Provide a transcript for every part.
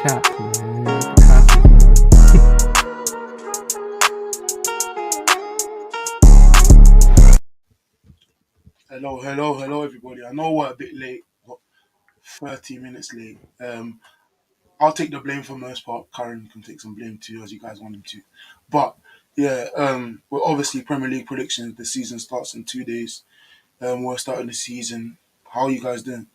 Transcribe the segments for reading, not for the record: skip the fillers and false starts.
chat, man. It has to be done. Hello, everybody. I know we're a bit late, what, 30 minutes late. I'll take the blame for most part. Karen can take some blame too, as you guys want him to. But yeah, we're obviously Premier League predictions. The season starts in 2 days. We're starting the season. How are you guys doing?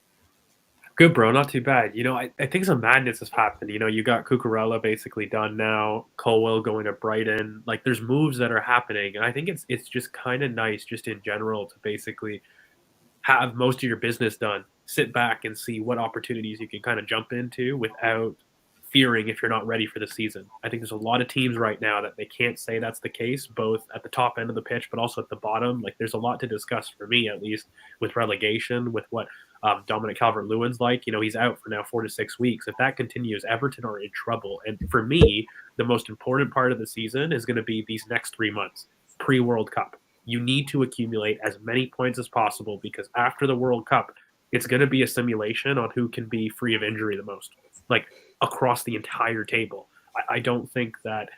Good, bro. Not too bad. I think some madness has happened. You got Cucurella basically done now. Colwell going to Brighton. Like, there's moves that are happening, and I think it's just kind of nice, just in general, to basically have most of your business done. Sit back and see what opportunities you can kind of jump into without fearing if you're not ready for the season. I think there's a lot of teams right now that they can't say that's the case, both at the top end of the pitch, but also at the bottom. Like, there's a lot to discuss for me, at least, with relegation, with what Dominic Calvert-Lewin's like. He's out for now 4 to 6 weeks. If that continues, Everton are in trouble. And for me, the most important part of the season is going to be these next 3 months, pre-World Cup. You need to accumulate as many points as possible, because after the World Cup, it's going to be a simulation on who can be free of injury the most, like across the entire table. I don't think that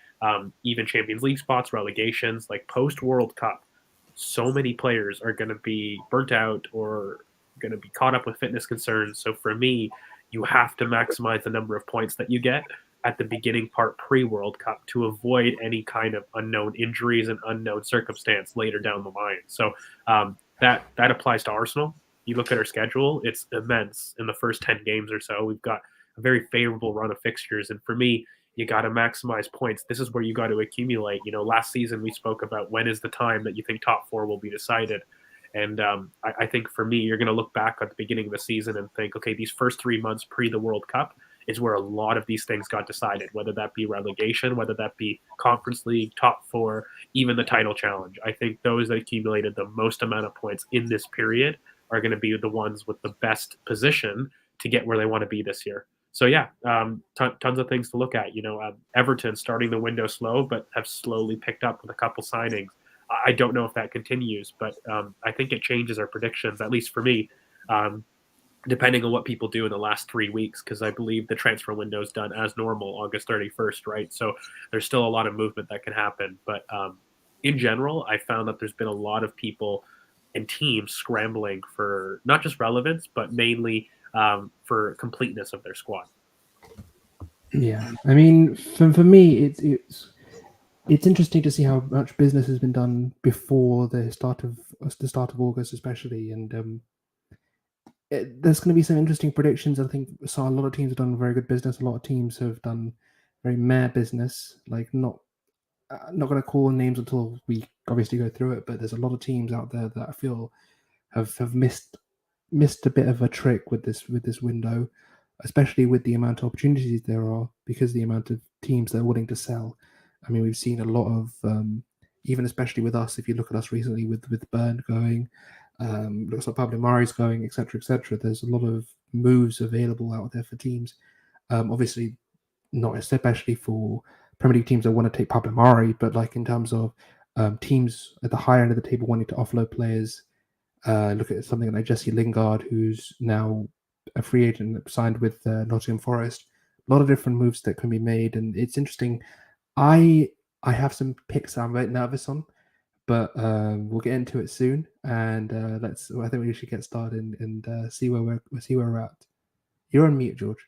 even Champions League spots, relegations, like post World Cup, so many players are going to be burnt out or going to be caught up with fitness concerns. So for me, you have to maximize the number of points that you get at the beginning part pre-World Cup to avoid any kind of unknown injuries and unknown circumstance later down the line. So that applies to Arsenal. You look at our schedule; it's immense. In the first 10 games or so, we've got a very favorable run of fixtures, and for me, you got to maximize points. This is where you got to accumulate. Last season we spoke about when is the time that you think top four will be decided. And I think for me, you're going to look back at the beginning of the season and think, okay, these first 3 months pre the World Cup is where a lot of these things got decided, whether that be relegation, whether that be Conference League, top four, even the title challenge. I think those that accumulated the most amount of points in this period are going to be the ones with the best position to get where they want to be this year. So yeah, tons of things to look at. Everton starting the window slow, but have slowly picked up with a couple signings. I don't know if that continues, but I think it changes our predictions, at least for me, depending on what people do in the last 3 weeks, because I believe the transfer window is done as normal, August 31st, right? So there's still a lot of movement that can happen. But in general, I found that there's been a lot of people and teams scrambling for not just relevance, but mainly for completeness of their squad. Yeah, I mean, for me, it's interesting to see how much business has been done before the start of August, especially, and there's going to be some interesting predictions. I think so. A lot of teams have done very good business. A lot of teams have done very meh business. Like not going to call names until we obviously go through it. But there's a lot of teams out there that I feel have missed a bit of a trick with this window, especially with the amount of opportunities there are because the amount of teams that are willing to sell. I mean, we've seen a lot of even especially with us. If you look at us recently with Burn going, looks like Pablo Mari's going, etc., etc. There's a lot of moves available out there for teams. Obviously, not especially for Premier League teams that want to take Pablo Mari, but like in terms of teams at the higher end of the table wanting to offload players. Look at something like Jesse Lingard, who's now a free agent signed with Nottingham Forest. A lot of different moves that can be made, and it's interesting. I have some picks I'm a bit nervous on, but we'll get into it soon. And let's. I think we should get started and see where we're at. You're on mute, George.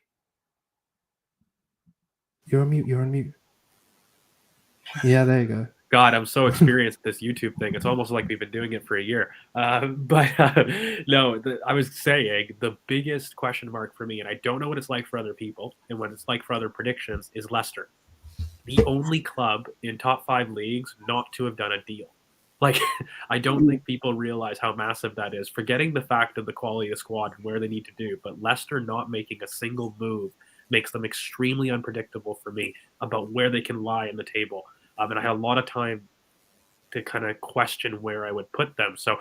You're on mute. You're on mute. Yeah, there you go. God, I'm so experienced at this YouTube thing. It's almost like we've been doing it for a year. No, I was saying the biggest question mark for me, and I don't know what it's like for other people and what it's like for other predictions, is Leicester, the only club in top five leagues not to have done a deal. Like, I don't think people realize how massive that is, forgetting the fact of the quality of the squad and where they need to do. But Leicester not making a single move makes them extremely unpredictable for me about where they can lie in the table. And I had a lot of time to kind of question where I would put them. So,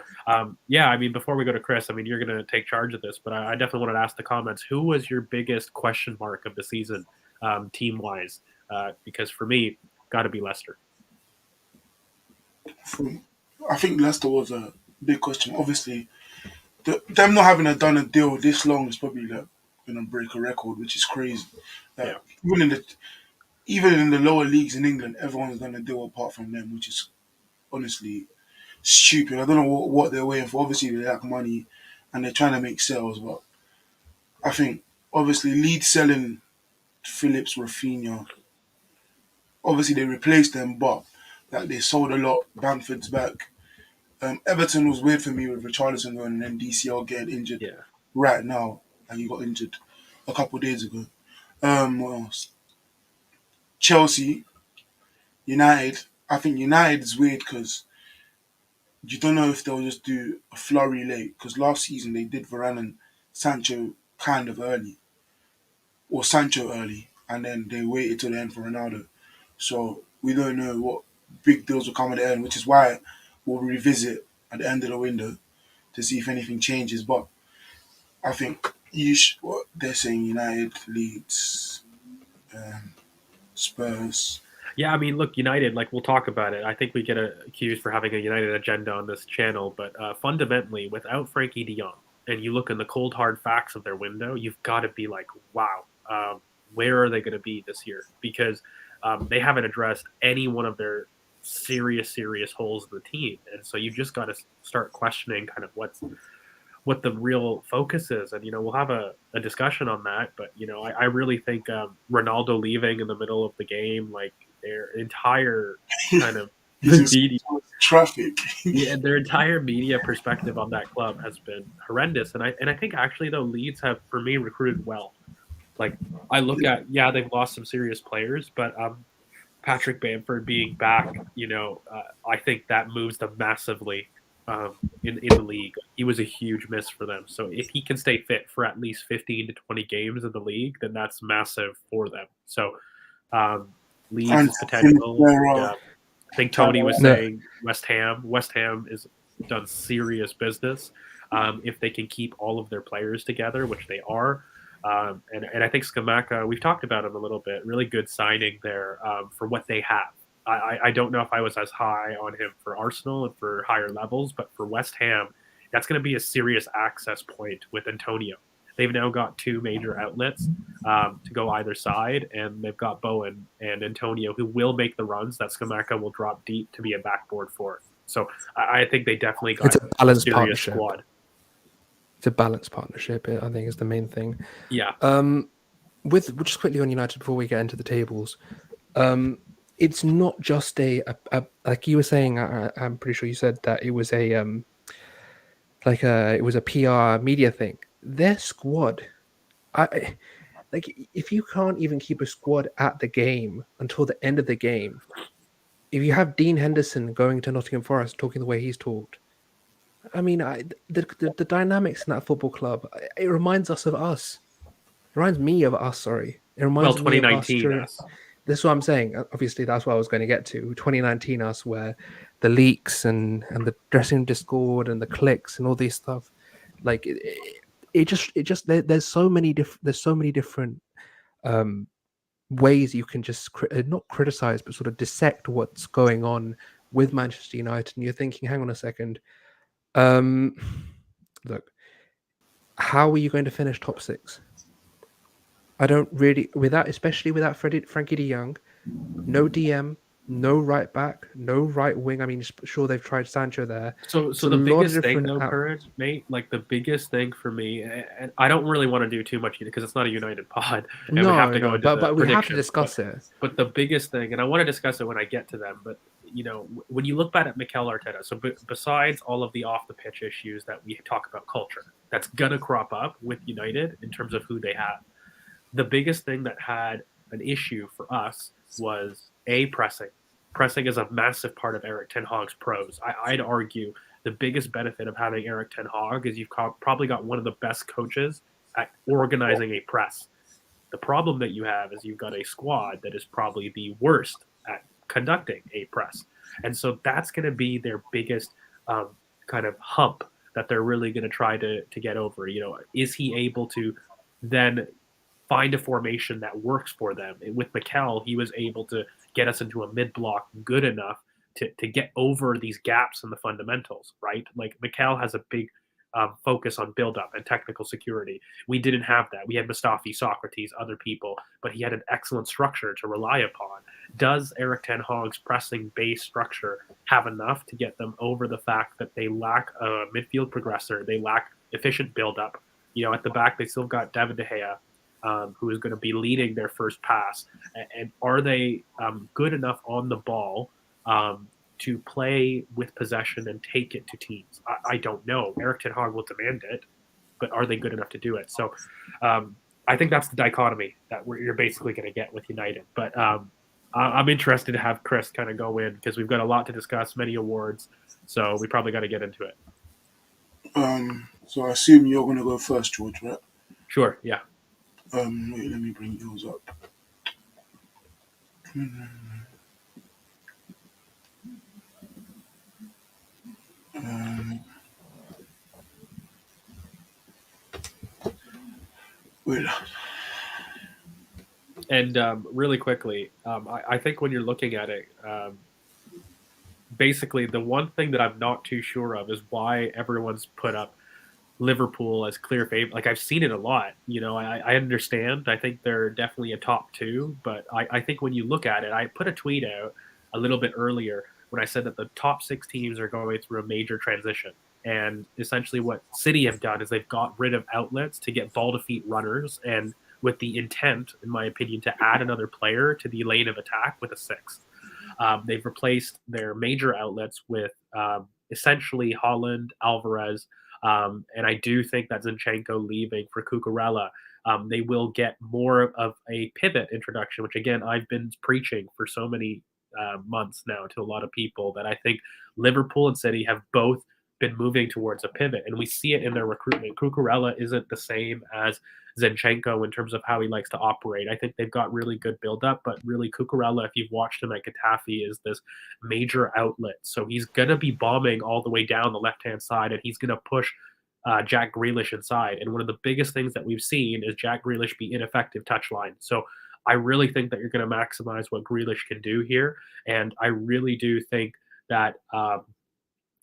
yeah, I mean, before we go to Chris, I mean, you're going to take charge of this, but I definitely wanted to ask the comments, who was your biggest question mark of the season, team-wise? Because for me, got to be Leicester. I think Leicester was a big question. Obviously, them not having done a deal this long is probably gonna break a record, which is crazy. Yeah. Like even in the lower leagues in England, everyone's gonna do apart from them, which is honestly stupid. I don't know what they're waiting for. Obviously, they lack money and they're trying to make sales, but I think obviously Leeds selling Phillips, Rafinha. Obviously, they replaced them, but like they sold a lot. Bamford's back. Everton was weird for me with Richarlison going and then DCL getting injured Yeah. right now. And he got injured a couple of days ago. What else? Chelsea, United. I think United is weird because you don't know if they'll just do a flurry late. Because last season they did Varane and Sancho kind of early, or Sancho early, and then they waited till the end for Ronaldo. So we don't know what big deals will come at the end, which is why we'll revisit at the end of the window to see if anything changes. But I think what they're saying United, Leeds, um, Spurs. Yeah, I mean, look, United, like we'll talk about it. I think we get accused for having a United agenda on this channel, but fundamentally, without Frankie De Jong, and you look in the cold hard facts of their window, you've got to be like, wow, where are they going to be this year? Because they haven't addressed any one of their serious holes in the team, and so you've just got to start questioning kind of what the real focus is. And, we'll have a discussion on that. But, I really think Ronaldo leaving in the middle of the game, like their entire kind of He's in media, traffic. yeah, their entire media perspective on that club has been horrendous. And I think actually though Leeds have, for me, recruited well. Like I look at, yeah, they've lost some serious players, but Patrick Bamford being back, I think that moves them massively in the league. He was a huge miss for them. So if he can stay fit for at least 15 to 20 games in the league, then that's massive for them. So Leeds And is potential. And, Pereira, I think Tony was No, saying West Ham. West Ham is done serious business if they can keep all of their players together, which they are. And I think Skamaka, we've talked about him a little bit. Really good signing there for what they have. I don't know if I was as high on him for Arsenal and for higher levels, but for West Ham, that's going to be a serious access point with Antonio. They've now got two major outlets to go either side, and they've got Bowen and Antonio who will make the runs that Skamaka will drop deep to be a backboard for. So I think they definitely it's got a a balanced serious partnership. squad. It's a balanced partnership. I think is the main thing. Yeah. With just quickly on United before we get into the tables, it's not just a like you were saying. I'm pretty sure you said that it was it was a PR media thing. Their squad, like if you can't even keep a squad at the game until the end of the game, if you have Dean Henderson going to Nottingham Forest talking the way he's talked, I mean, the dynamics in that football club, it reminds us of us. It reminds me of us. Sorry, it Well, reminds me of us 2019 during. us. This is what I'm saying. Obviously, that's what I was going to get to. 2019 us, where the leaks and the dressing room discord and the clicks and all this stuff, like there's so many different ways you can just not criticize but sort of dissect what's going on with Manchester United, and you're thinking, hang on a second, um, look, how are you going to finish top six? I don't really, especially without Frankie De Jong, no DM, no right back, no right wing. I mean, sure they've tried Sancho there. So It's a the lot of biggest thing different though, current mate, like the biggest thing for me, and I don't really want to do too much either because it's not a United pod, and we have to go into the but we have to predictions. discuss it. But the biggest thing, and I want to discuss it when I get to them, but when you look back at Mikel Arteta, so besides all of the off the pitch issues that we talk about, culture that's gonna crop up with United in terms of who they have, the biggest thing that had an issue for us was pressing. Pressing is a massive part of Eric Ten Hag's pros. I'd argue the biggest benefit of having Eric Ten Hag is you've probably got one of the best coaches at organizing a press. The problem that you have is you've got a squad that is probably the worst at conducting a press. And so that's going to be their biggest kind of hump that they're really going to try to get over. Is he able to then find a formation that works for them? With Mikel, he was able to get us into a mid-block good enough to get over these gaps in the fundamentals, right? Like Mikel has a big focus on build-up and technical security. We didn't have that. We had Mustafi, Socrates, other people, but he had an excellent structure to rely upon. Does Eric Ten Hag's pressing base structure have enough to get them over the fact that they lack a midfield progressor? They lack efficient build-up. At the back, they still got David De Gea, who is going to be leading their first pass. And are they good enough on the ball to play with possession and take it to teams? I don't know. Eric Ten Hag will demand it, but are they good enough to do it? So I think that's the dichotomy that you're basically going to get with United. But I'm interested to have Chris kind of go in because we've got a lot to discuss, many awards. So we probably got to get into it. So I assume you're going to go first, George, right? Sure, yeah. Wait, let me bring yours up. Wait. And really quickly, I think when you're looking at it, basically the one thing that I'm not too sure of is why everyone's put up Liverpool as clear favorite. Like I've seen it a lot. I understand. I think they're definitely a top two, but I think when you look at it, I put a tweet out a little bit earlier when I said that the top 6 teams are going through a major transition. And essentially what City have done is they've got rid of outlets to get ball to feet runners, and with the intent, in my opinion, to add another player to the lane of attack with a 6th. They've replaced their major outlets with essentially Haaland, Alvarez, and I do think that Zinchenko leaving for Cucurella, they will get more of a pivot introduction, which again, I've been preaching for so many months now to a lot of people that I think Liverpool and City have both been moving towards a pivot, and we see it in their recruitment. Cucurella isn't the same as Zinchenko in terms of how he likes to operate. I think they've got really good build-up, but really Cucurella, if you've watched him at Getafe, is this major outlet. So he's going to be bombing all the way down the left-hand side, and he's going to push Jack Grealish inside. And one of the biggest things that we've seen is Jack Grealish be ineffective touchline. So I really think that you're going to maximize what Grealish can do here, and I really do think that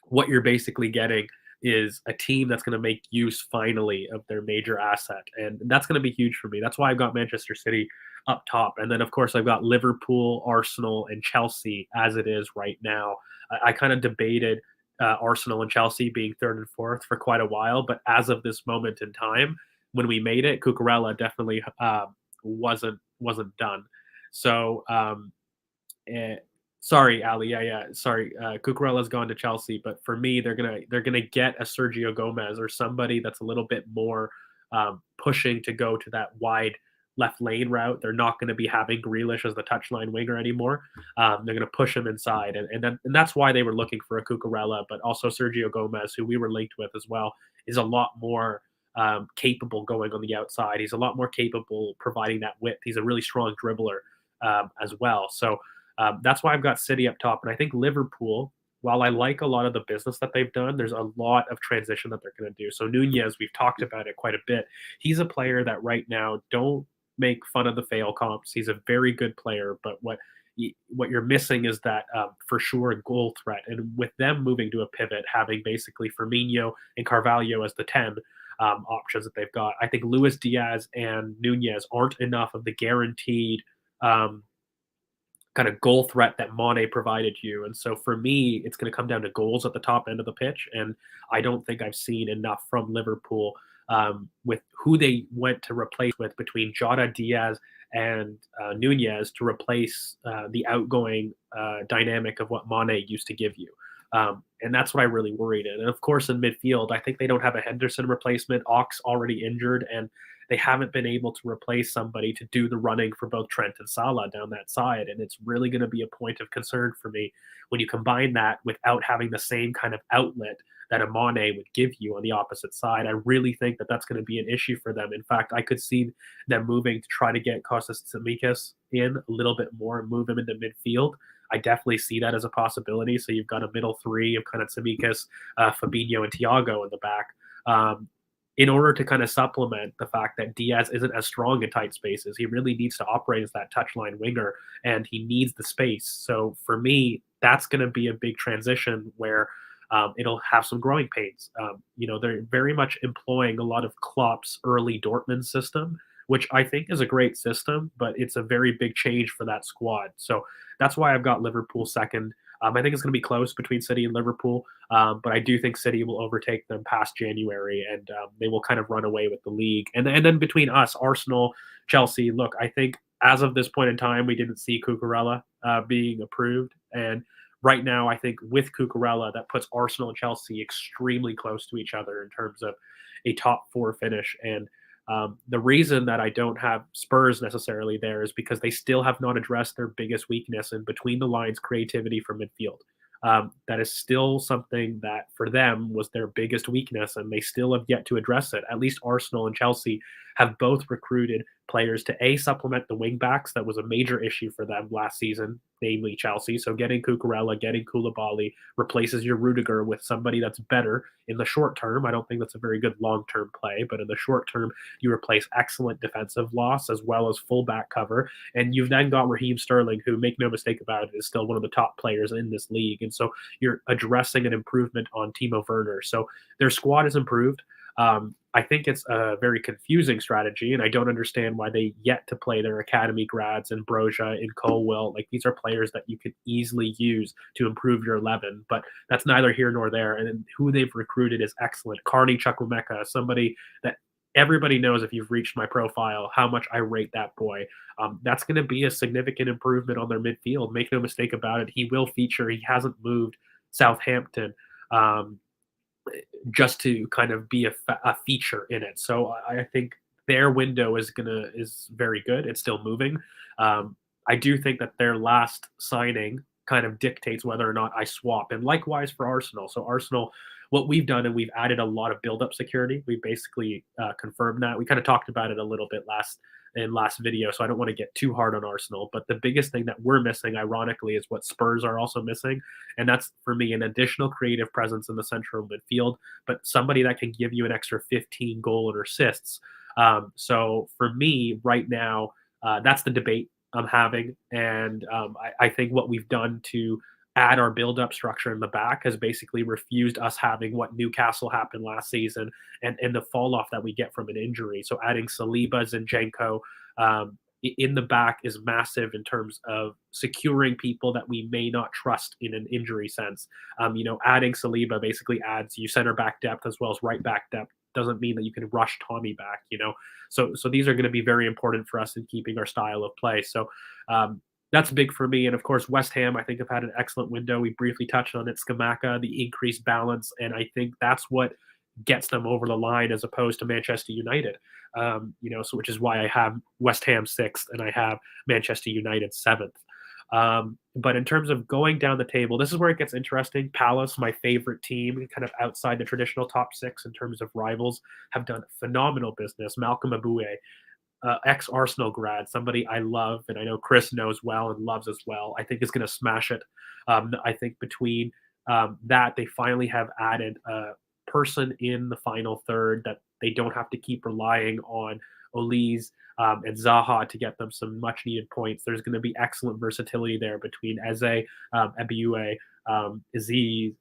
what you're basically getting is a team that's going to make use finally of their major asset. And that's going to be huge for me. That's why I've got Manchester City up top. And then, of course, I've got Liverpool, Arsenal, and Chelsea as it is right now. I kind of debated Arsenal and Chelsea being 3rd and 4th for quite a while. But as of this moment in time, when we made it, Cucurella definitely wasn't done. So sorry, Ali. Yeah. Sorry, Cucurella's gone to Chelsea, but for me, they're gonna get a Sergio Gomez or somebody that's a little bit more pushing to go to that wide left lane route. They're not going to be having Grealish as the touchline winger anymore. They're going to push him inside, and that's why they were looking for a Cucurella, but also Sergio Gomez, who we were linked with as well, is a lot more capable going on the outside. He's a lot more capable providing that width. He's a really strong dribbler as well. So. That's why I've got City up top. And I think Liverpool, while I like a lot of the business that they've done, there's a lot of transition that they're going to do. So Nunez, we've talked about it quite a bit. He's a player that right now, don't make fun of the fail comps. He's a very good player, but what you're missing is that for sure goal threat. And with them moving to a pivot, having basically Firmino and Carvalho as the 10 options that they've got, I think Luis Diaz and Nunez aren't enough of the guaranteed kind of goal threat that Mane provided you. And so for me, it's going to come down to goals at the top end of the pitch. And I don't think I've seen enough from Liverpool with who they went to replace with between Jota, Diaz, and Nunez to replace the outgoing dynamic of what Mane used to give you. And that's what I really worried in. And of course, in midfield, I think they don't have a Henderson replacement. Ox already injured, and they haven't been able to replace somebody to do the running for both Trent and Salah down that side. And it's really going to be a point of concern for me when you combine that without having the same kind of outlet that a Mane would give you on the opposite side. I really think that that's going to be an issue for them. In fact, I could see them moving to try to get Kostas Tsimikas in a little bit more and move him into midfield. I definitely see that as a possibility. So you've got a middle 3 of kind of Tsimikas, Fabinho, and Thiago in the back. In order to kind of supplement the fact that Diaz isn't as strong in tight spaces. He really needs to operate as that touchline winger, and he needs the space. So for me, that's going to be a big transition where it'll have some growing pains. They're very much employing a lot of Klopp's early Dortmund system, which I think is a great system, but it's a very big change for that squad. So that's why I've got Liverpool second. I think it's going to be close between City and Liverpool, but I do think City will overtake them past January, and they will kind of run away with the league. And then between us, Arsenal, Chelsea. Look, I think as of this point in time, we didn't see Cucurella being approved, and right now, I think with Cucurella, that puts Arsenal and Chelsea extremely close to each other in terms of a top four finish. And the reason that I don't have Spurs necessarily there is because they still have not addressed their biggest weakness in between the lines creativity from midfield. That is still something that for them was their biggest weakness, and they still have yet to address it. At least Arsenal and Chelsea have both recruited players to supplement the wing backs. That was a major issue for them last season, namely Chelsea. So getting Cucurella, getting Koulibaly replaces your Rudiger with somebody that's better in the short term. I don't think that's a very good long-term play, but in the short term, you replace excellent defensive loss as well as fullback cover. And you've then got Raheem Sterling, who, make no mistake about it, is still one of the top players in this league. And so you're addressing an improvement on Timo Werner. So their squad is improved. I think it's a very confusing strategy, and I don't understand why they yet to play their academy grads in Broja, in Colwell. Like, these are players that you could easily use to improve your 11, but that's neither here nor there. And who they've recruited is excellent. Carney Chukwuemeka, somebody that everybody knows, if you've reached my profile, how much I rate that boy. That's going to be a significant improvement on their midfield. Make no mistake about it. He will feature. He hasn't moved Southampton. Just to kind of be a feature in it. So I think their window is very good. It's still moving. I do think that their last signing kind of dictates whether or not I swap. And likewise for Arsenal. So Arsenal, what we've done, and we've added a lot of build-up security. We basically confirmed that. We kind of talked about it a little bit last video, so I don't want to get too hard on Arsenal. But the biggest thing that we're missing, ironically, is what Spurs are also missing, and that's, for me, an additional creative presence in the central midfield, but somebody that can give you an extra 15 goal and assists. So for me, right now, that's the debate I'm having, and I think what we've done to add our build-up structure in the back has basically refused us having what Newcastle happened last season and the fall off that we get from an injury. So adding Saliba, Zinchenko in the back is massive in terms of securing people that we may not trust in an injury sense. Adding Saliba basically adds you center back depth as well as right back depth. Doesn't mean that you can rush Tommy back, So these are going to be very important for us in keeping our style of play. So that's big for me. And of course, West Ham, I think, have had an excellent window. We briefly touched on it, Scamacca, the increased balance. And I think that's what gets them over the line as opposed to Manchester United. So which is why I have West Ham 6th and I have Manchester United 7th. But in terms of going down the table, this is where it gets interesting. Palace, my favorite team, kind of outside the traditional top 6 in terms of rivals, have done phenomenal business. Malcolm Aboué, ex-Arsenal grad, somebody I love and I know Chris knows well and loves as well, I think is going to smash it. I think between that, they finally have added a person in the final third that they don't have to keep relying on Olise and Zaha to get them some much-needed points. There's going to be excellent versatility there between Eze, Ebiue, Aziz,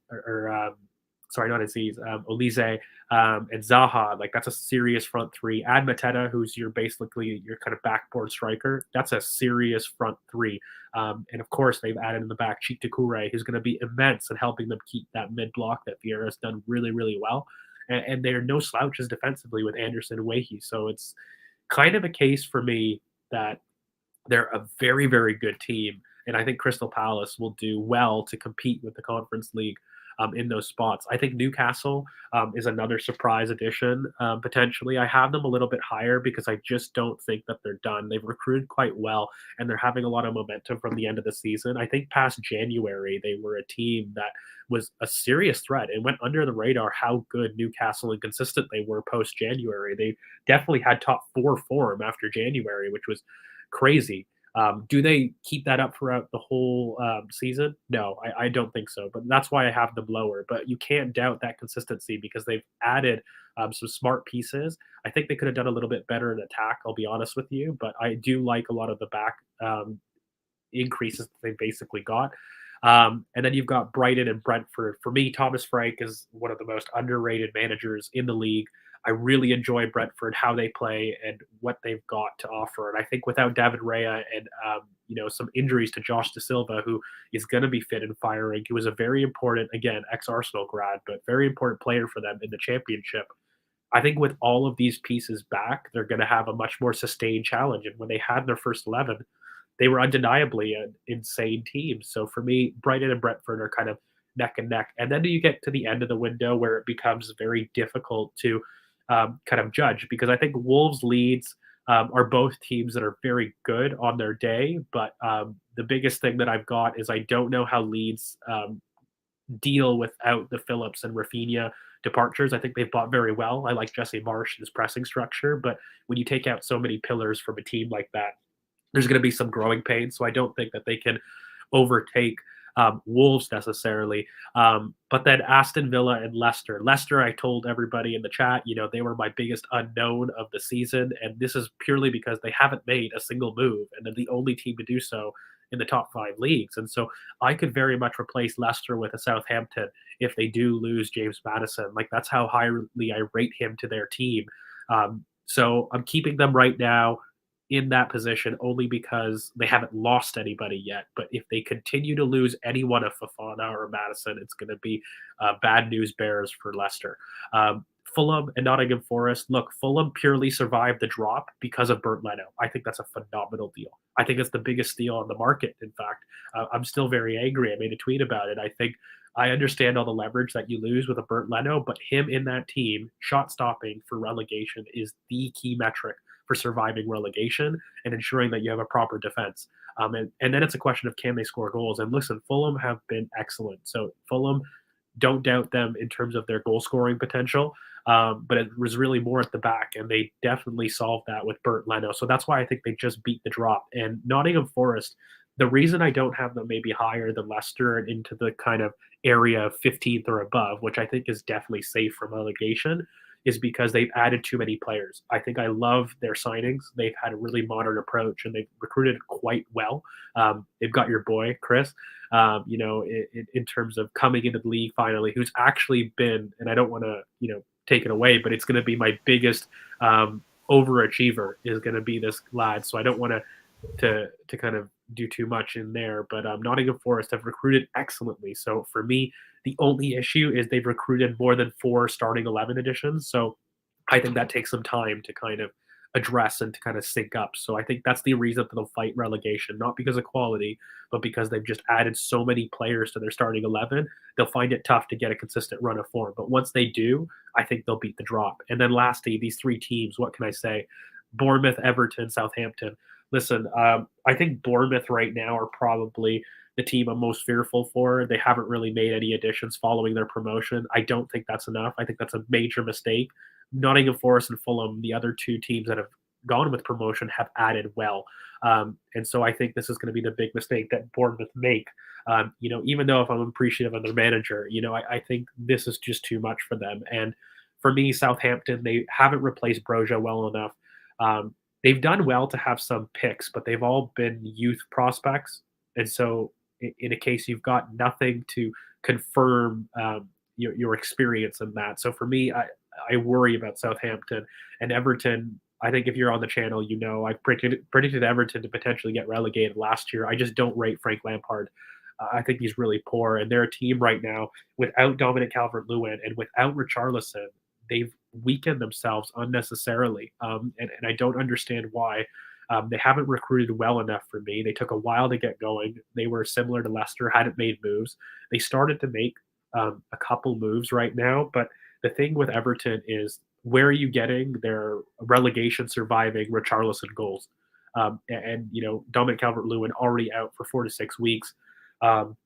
sorry, not Aziz, Olise, and Zaha. Like, that's a serious front three. Add Mateta, who's basically your kind of backboard striker. That's a serious front three. And of course, they've added in the back Cheek Doucouré, who's going to be immense in helping them keep that mid block that Vieira's done really, really well. And they're no slouches defensively with Anderson and Wehi. So it's kind of a case for me that they're a very, very good team. And I think Crystal Palace will do well to compete with the Conference League in those spots. I think Newcastle is another surprise addition, potentially. I have them a little bit higher because I just don't think that they're done. They've recruited quite well, and they're having a lot of momentum from the end of the season. I think past January, they were a team that was a serious threat. It went under the radar how good Newcastle and consistent they were post-January. They definitely had top 4 form after January, which was crazy. Do they keep that up throughout the whole season? No, I don't think so. But that's why I have them lower. But you can't doubt that consistency because they've added some smart pieces. I think they could have done a little bit better in attack, I'll be honest with you. But I do like a lot of the back increases that they basically got. And then you've got Brighton and Brentford. For me, Thomas Frank is one of the most underrated managers in the league. I really enjoy Brentford, how they play, and what they've got to offer. And I think without David Raya and some injuries to Josh De Silva, who is going to be fit and firing, he was a very important, again, ex-Arsenal grad, but very important player for them in the Championship. I think with all of these pieces back, they're going to have a much more sustained challenge. And when they had their first 11, they were undeniably an insane team. So for me, Brighton and Brentford are kind of neck and neck. And then you get to the end of the window where it becomes very difficult to kind of judge, because I think Wolves, Leeds are both teams that are very good on their day. But the biggest thing that I've got is I don't know how Leeds deal without the Phillips and Rafinha departures. I think they've bought very well. I like Jesse Marsh and his pressing structure, but when you take out so many pillars from a team like that, there's going to be some growing pains. So I don't think that they can overtake Wolves necessarily. But then Aston Villa and Leicester. Leicester, I told everybody in the chat, they were my biggest unknown of the season. And this is purely because they haven't made a single move. And they're the only team to do so in the top 5 leagues. And so I could very much replace Leicester with a Southampton if they do lose James Maddison. Like, that's how highly I rate him to their team. So I'm keeping them right now in that position only because they haven't lost anybody yet. But if they continue to lose any one of Fofana or Madison, it's going to be bad news bears for Leicester. Fulham and Nottingham Forest. Look, Fulham purely survived the drop because of Bernd Leno. I think that's a phenomenal deal. I think it's the biggest steal on the market, in fact. I'm still very angry. I made a tweet about it. I think I understand all the leverage that you lose with a Bernd Leno, but him in that team, shot stopping for relegation is the key metric for surviving relegation and ensuring that you have a proper defense. And then it's a question of, can they score goals? And listen, Fulham have been excellent. So Fulham, don't doubt them in terms of their goal scoring potential. But it was really more at the back, and they definitely solved that with Bernd Leno. So that's why I think they just beat the drop. And Nottingham Forest, the reason I don't have them maybe higher than Leicester and into the kind of area of 15th or above, which I think is definitely safe from relegation, is because they've added too many players. I think I love their signings. They've had a really modern approach, and they've recruited quite well. They've got your boy, Chris, in terms of coming into the league finally, who's actually been, and I don't want to, take it away, but it's going to be my biggest overachiever is going to be this lad. So I don't want to kind of do too much in there, but Nottingham Forest have recruited excellently. So for me, the only issue is they've recruited more than 4 starting 11 editions. So I think that takes some time to kind of address and to kind of sync up. So I think that's the reason that they'll fight relegation, not because of quality, but because they've just added so many players to their starting 11. They'll find it tough to get a consistent run of form. But once they do, I think they'll beat the drop. And then lastly, these 3 teams, what can I say? Bournemouth, Everton, Southampton. Listen, I think Bournemouth right now are probably the team I'm most fearful for. They haven't really made any additions following their promotion. I don't think that's enough. I think that's a major mistake. Nottingham Forest and Fulham, the other 2 teams that have gone with promotion, have added well. And so I think this is going to be the big mistake that Bournemouth make. Even though if I'm appreciative of their manager, I think this is just too much for them. And for me, Southampton, they haven't replaced Broja well enough. They've done well to have some picks, but they've all been youth prospects. And so in a case you've got nothing to confirm your experience in that. So for me, I worry about Southampton and Everton. I think if you're on the channel, I predicted Everton to potentially get relegated last year. I just don't rate Frank Lampard. I think he's really poor, and they're a team right now without Dominic Calvert-Lewin and without Richarlison. They've weakened themselves unnecessarily, and I don't understand why. They haven't recruited well enough for me. They took a while to get going. They were similar to Leicester, hadn't made moves. They started to make a couple moves right now, but the thing with Everton is, where are you getting their relegation surviving Richarlison goals? Dominic Calvert-Lewin already out for 4 to 6 weeks. I'm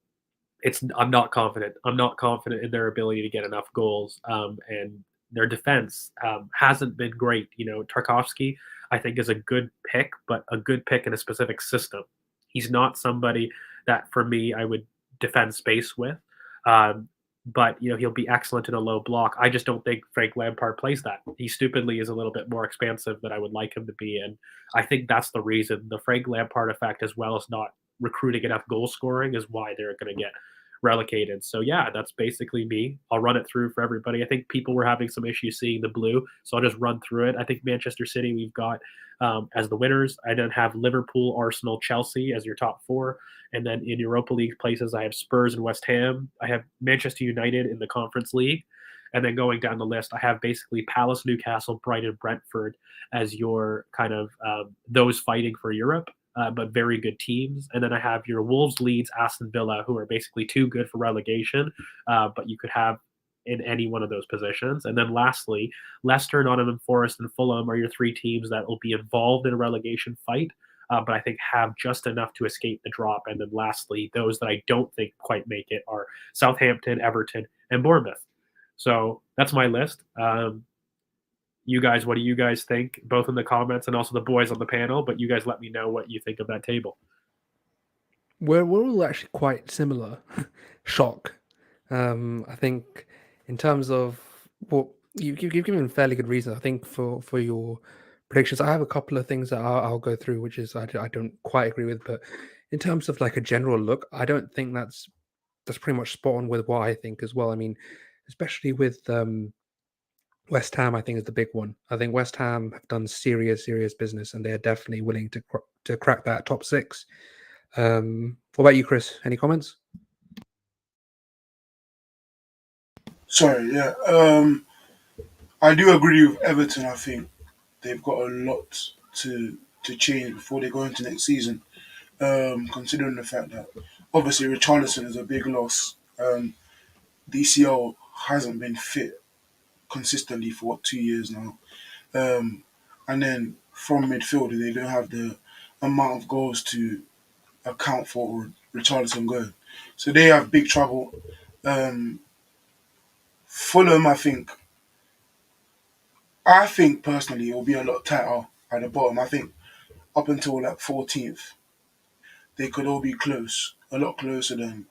not confident. I'm not confident in their ability to get enough goals. And their defense hasn't been great. Tarkovsky, I think, is a good pick, but a good pick in a specific system. He's not somebody that, for me, I would defend space with. But he'll be excellent in a low block. I just don't think Frank Lampard plays that. He stupidly is a little bit more expansive than I would like him to be, and I think that's the reason. The Frank Lampard effect, as well as not recruiting enough goal scoring is why they're going to get relegated. So yeah, that's basically me. I'll run it through for everybody. I think people were having some issues seeing the blue, so I'll just run through it. I think Manchester City we've got as the winners. I then have Liverpool, Arsenal, Chelsea as your top four. And then in Europa League places, I have Spurs and West Ham. I have Manchester United in the Conference League. And then going down the list, I have basically Palace, Newcastle, Brighton, Brentford as your kind of those fighting for Europe, but very good teams. And then I have your Wolves, Leeds, Aston Villa, who are basically too good for relegation, but you could have in any one of those positions. And then lastly, Leicester, Nottingham Forest, and Fulham are your three teams that will be involved in a relegation fight, but I think have just enough to escape the drop. And then lastly, those that I don't think quite make it are Southampton, Everton, and Bournemouth. So that's my list. You guys, what do you guys think? Both in the comments and also the boys on the panel. But you guys let me know what you think of that table. We're all actually quite similar. Shock. I think in terms of what you've given fairly good reasons. I think for your predictions, I have a couple of things that I'll go through, which is I don't quite agree with, but in terms of like a general look, I don't think that's pretty much spot on with what I think as well. I mean, especially with West Ham, I think is the big one. I think West Ham have done serious business, and they are definitely willing to crack that top six. What about you, Chris? Any comments? Sorry, yeah. I do agree with Everton. I think they've got a lot to change before they go into next season. Considering the fact that obviously Richarlison is a big loss. DCL hasn't been fit consistently for 2 years now. And then from midfield, they don't have the amount of goals to account for Richarlison going. So they have big trouble. Fulham, I think personally it will be a lot tighter at the bottom. I think up until like 14th, they could all be close, a lot closer than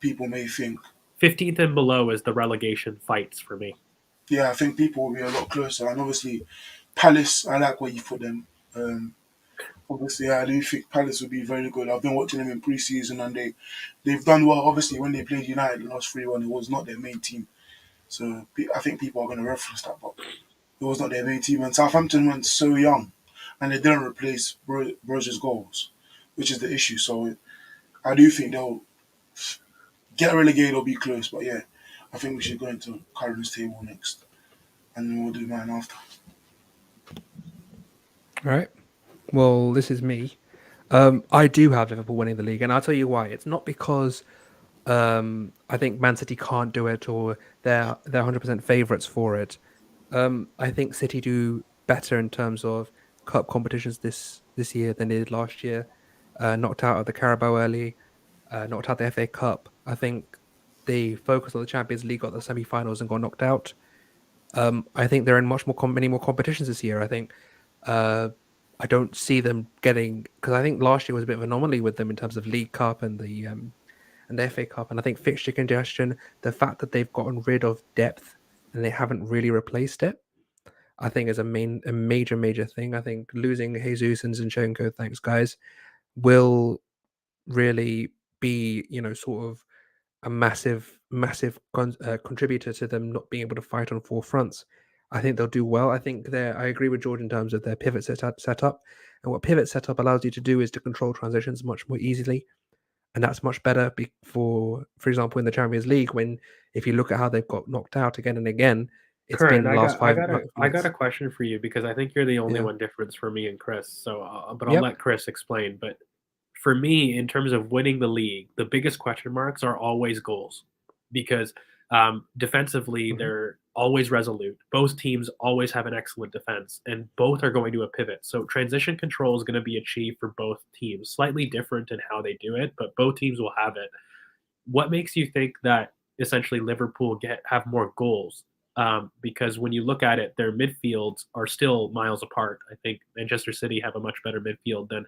people may think. 15th and below is the relegation fights for me. Yeah, I think people will be a lot closer. And obviously, Palace, I like where you put them. Obviously, I do think Palace will be very good. I've been watching them in pre-season and they've done well. Obviously, when they played United last 3-1, it was not their main team. So I think people are going to reference that, but it was not their main team. And Southampton went so young and they didn't replace Broja's goals, which is the issue. So I do think they'll get relegated or be close. But yeah, I think we should go into Karen's table next and then we'll do mine after. All right. Well, this is me. I do have Liverpool winning the league, and I'll tell you why. It's not because I think Man City can't do it or they're 100% favourites for it. I think City do better in terms of cup competitions this year than they did last year. Knocked out of the Carabao early, knocked out the FA Cup. I think they focused on the Champions League, got the semi-finals, and got knocked out. I think they're in many more competitions this year. I think I don't see them getting, because I think last year was a bit of an anomaly with them in terms of League Cup and the FA Cup, and I think fixture congestion, the fact that they've gotten rid of depth and they haven't really replaced it, I think is a major thing. I think losing Jesus and Zinchenko, thanks guys, will really be sort of a massive contributor to them not being able to fight on four fronts. I think they'll do well. I think I agree with George in terms of their pivot setup. And what pivot setup allows you to do is to control transitions much more easily. And that's much better for example, in the Champions League, when if you look at how they've got knocked out again and again, it's Curran, been the last five I got a question for you because I think you're the only Yeah. one difference for me and Chris. So, but I'll Yep. let Chris explain. But for me, in terms of winning the league, the biggest question marks are always goals because defensively Mhm. they're always resolute. Both teams always have an excellent defense, and both are going to a pivot. So transition control is going to be achieved for both teams, slightly different in how they do it, but both teams will have it. What makes you think that essentially Liverpool have more goals? Because when you look at it, their midfields are still miles apart. I think Manchester City have a much better midfield than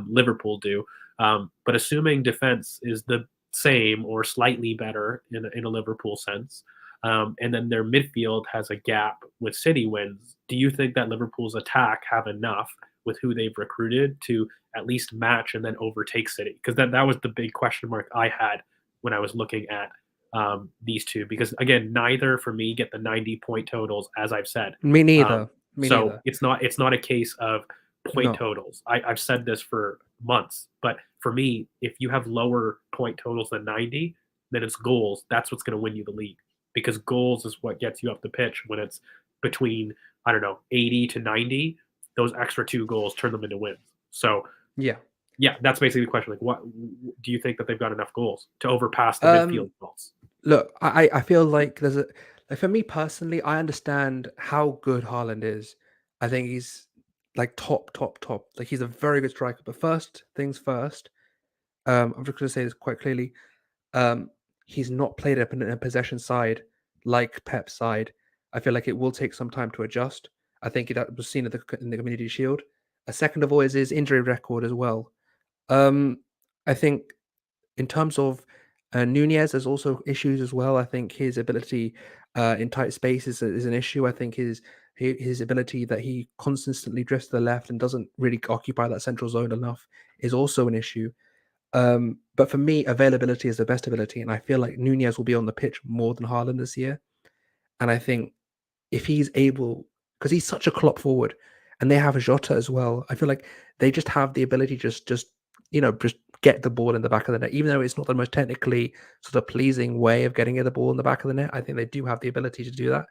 Liverpool do. But assuming defense is the same or slightly better in a Liverpool sense, and then their midfield has a gap with City wins, do you think that Liverpool's attack have enough with who they've recruited to at least match and then overtake City, because that was the big question mark I had when I was looking at these two, because again, neither for me get the 90-point totals, as I've said. Me neither. Me So neither. it's not a case of point No. totals. I've said this for months, but for me, if you have lower point totals than 90, then it's goals. That's what's going to win you the league, because goals is what gets you up the pitch when it's between, I don't know, 80 to 90. Those extra 2 goals turn them into wins. So Yeah. yeah, that's basically the question. Like, what do you think that they've got enough goals to overpass the Um, midfield goals? Look, I feel like there's a like for me personally, I understand how good Haaland is. I think he's like top. Like he's a very good striker. But first things first, I'm just gonna say this quite clearly. Um, he's not played up in a possession side like Pep's side. I feel like it will take some time to adjust. I think that was seen in the Community Shield. A second of all is his injury record as well. I think in terms of Nunez, there's also issues as well. I think his ability in tight space is an issue. I think his ability that he consistently drifts to the left and doesn't really occupy that central zone enough is also an issue. But for me, availability is the best ability, and I feel like Nunez will be on the pitch more than Haaland this year. And I think if he's able, because he's such a clock forward, and they have a Jota as well. I feel like they just have the ability just get the ball in the back of the net, even though it's not the most technically sort of pleasing way of getting the ball in the back of the net. I think they do have the ability to do that.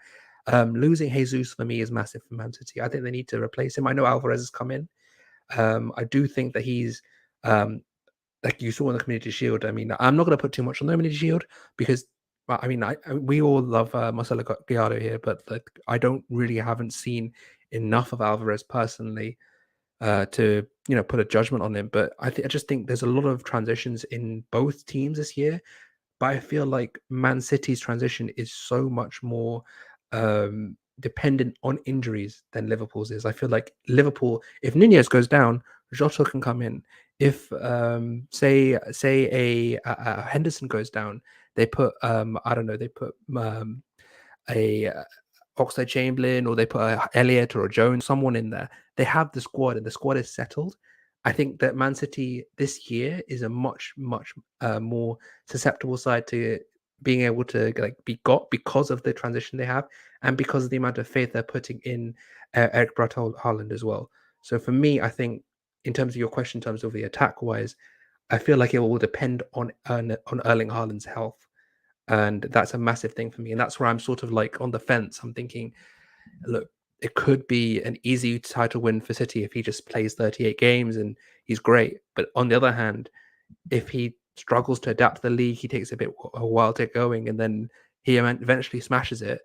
Losing Jesus for me is massive for Man City. I think they need to replace him. I know Alvarez has come in. I do think that he's like you saw in the Community Shield. I mean, I'm not going to put too much on the Community Shield because well, I mean, we all love Marcelo Gallardo here, but like, I don't really haven't seen enough of Alvarez personally to put a judgment on him. But I just think there's a lot of transitions in both teams this year. But I feel like Man City's transition is so much more dependent on injuries than Liverpool's is. I feel like Liverpool, if Nunez goes down, Jota can come in. If say a Henderson goes down, they put I don't know, they put a Oxlade Chamberlain or they put a Elliott or a Jones, someone in there. They have the squad and the squad is settled. I think that Man City this year is a much more susceptible side to being able to like be got because of the transition they have and because of the amount of faith they're putting in Eric Braut Haaland as well. So for me, I think in terms of your question, in terms of the attack wise, I feel like it will depend on Erling Haaland's health. And that's a massive thing for me. And that's where I'm sort of like on the fence. I'm thinking, look, it could be an easy title win for City if he just plays 38 games and he's great. But on the other hand, if he struggles to adapt to the league, he takes a while to get going, and then he eventually smashes it.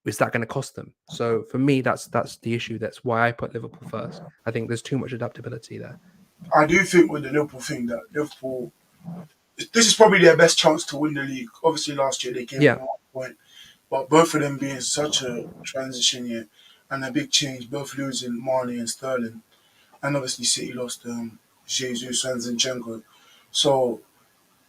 Is that going to cost them? So for me, that's the issue. That's why I put Liverpool first. I think there's too much adaptability there. I do think with the Liverpool thing that Liverpool, this is probably their best chance to win the league. Obviously, last year they came Yeah, from 1 point, but both of them being such a transition year and a big change, both losing Marley and Sterling, and obviously City lost Jesus and Zinchenko. So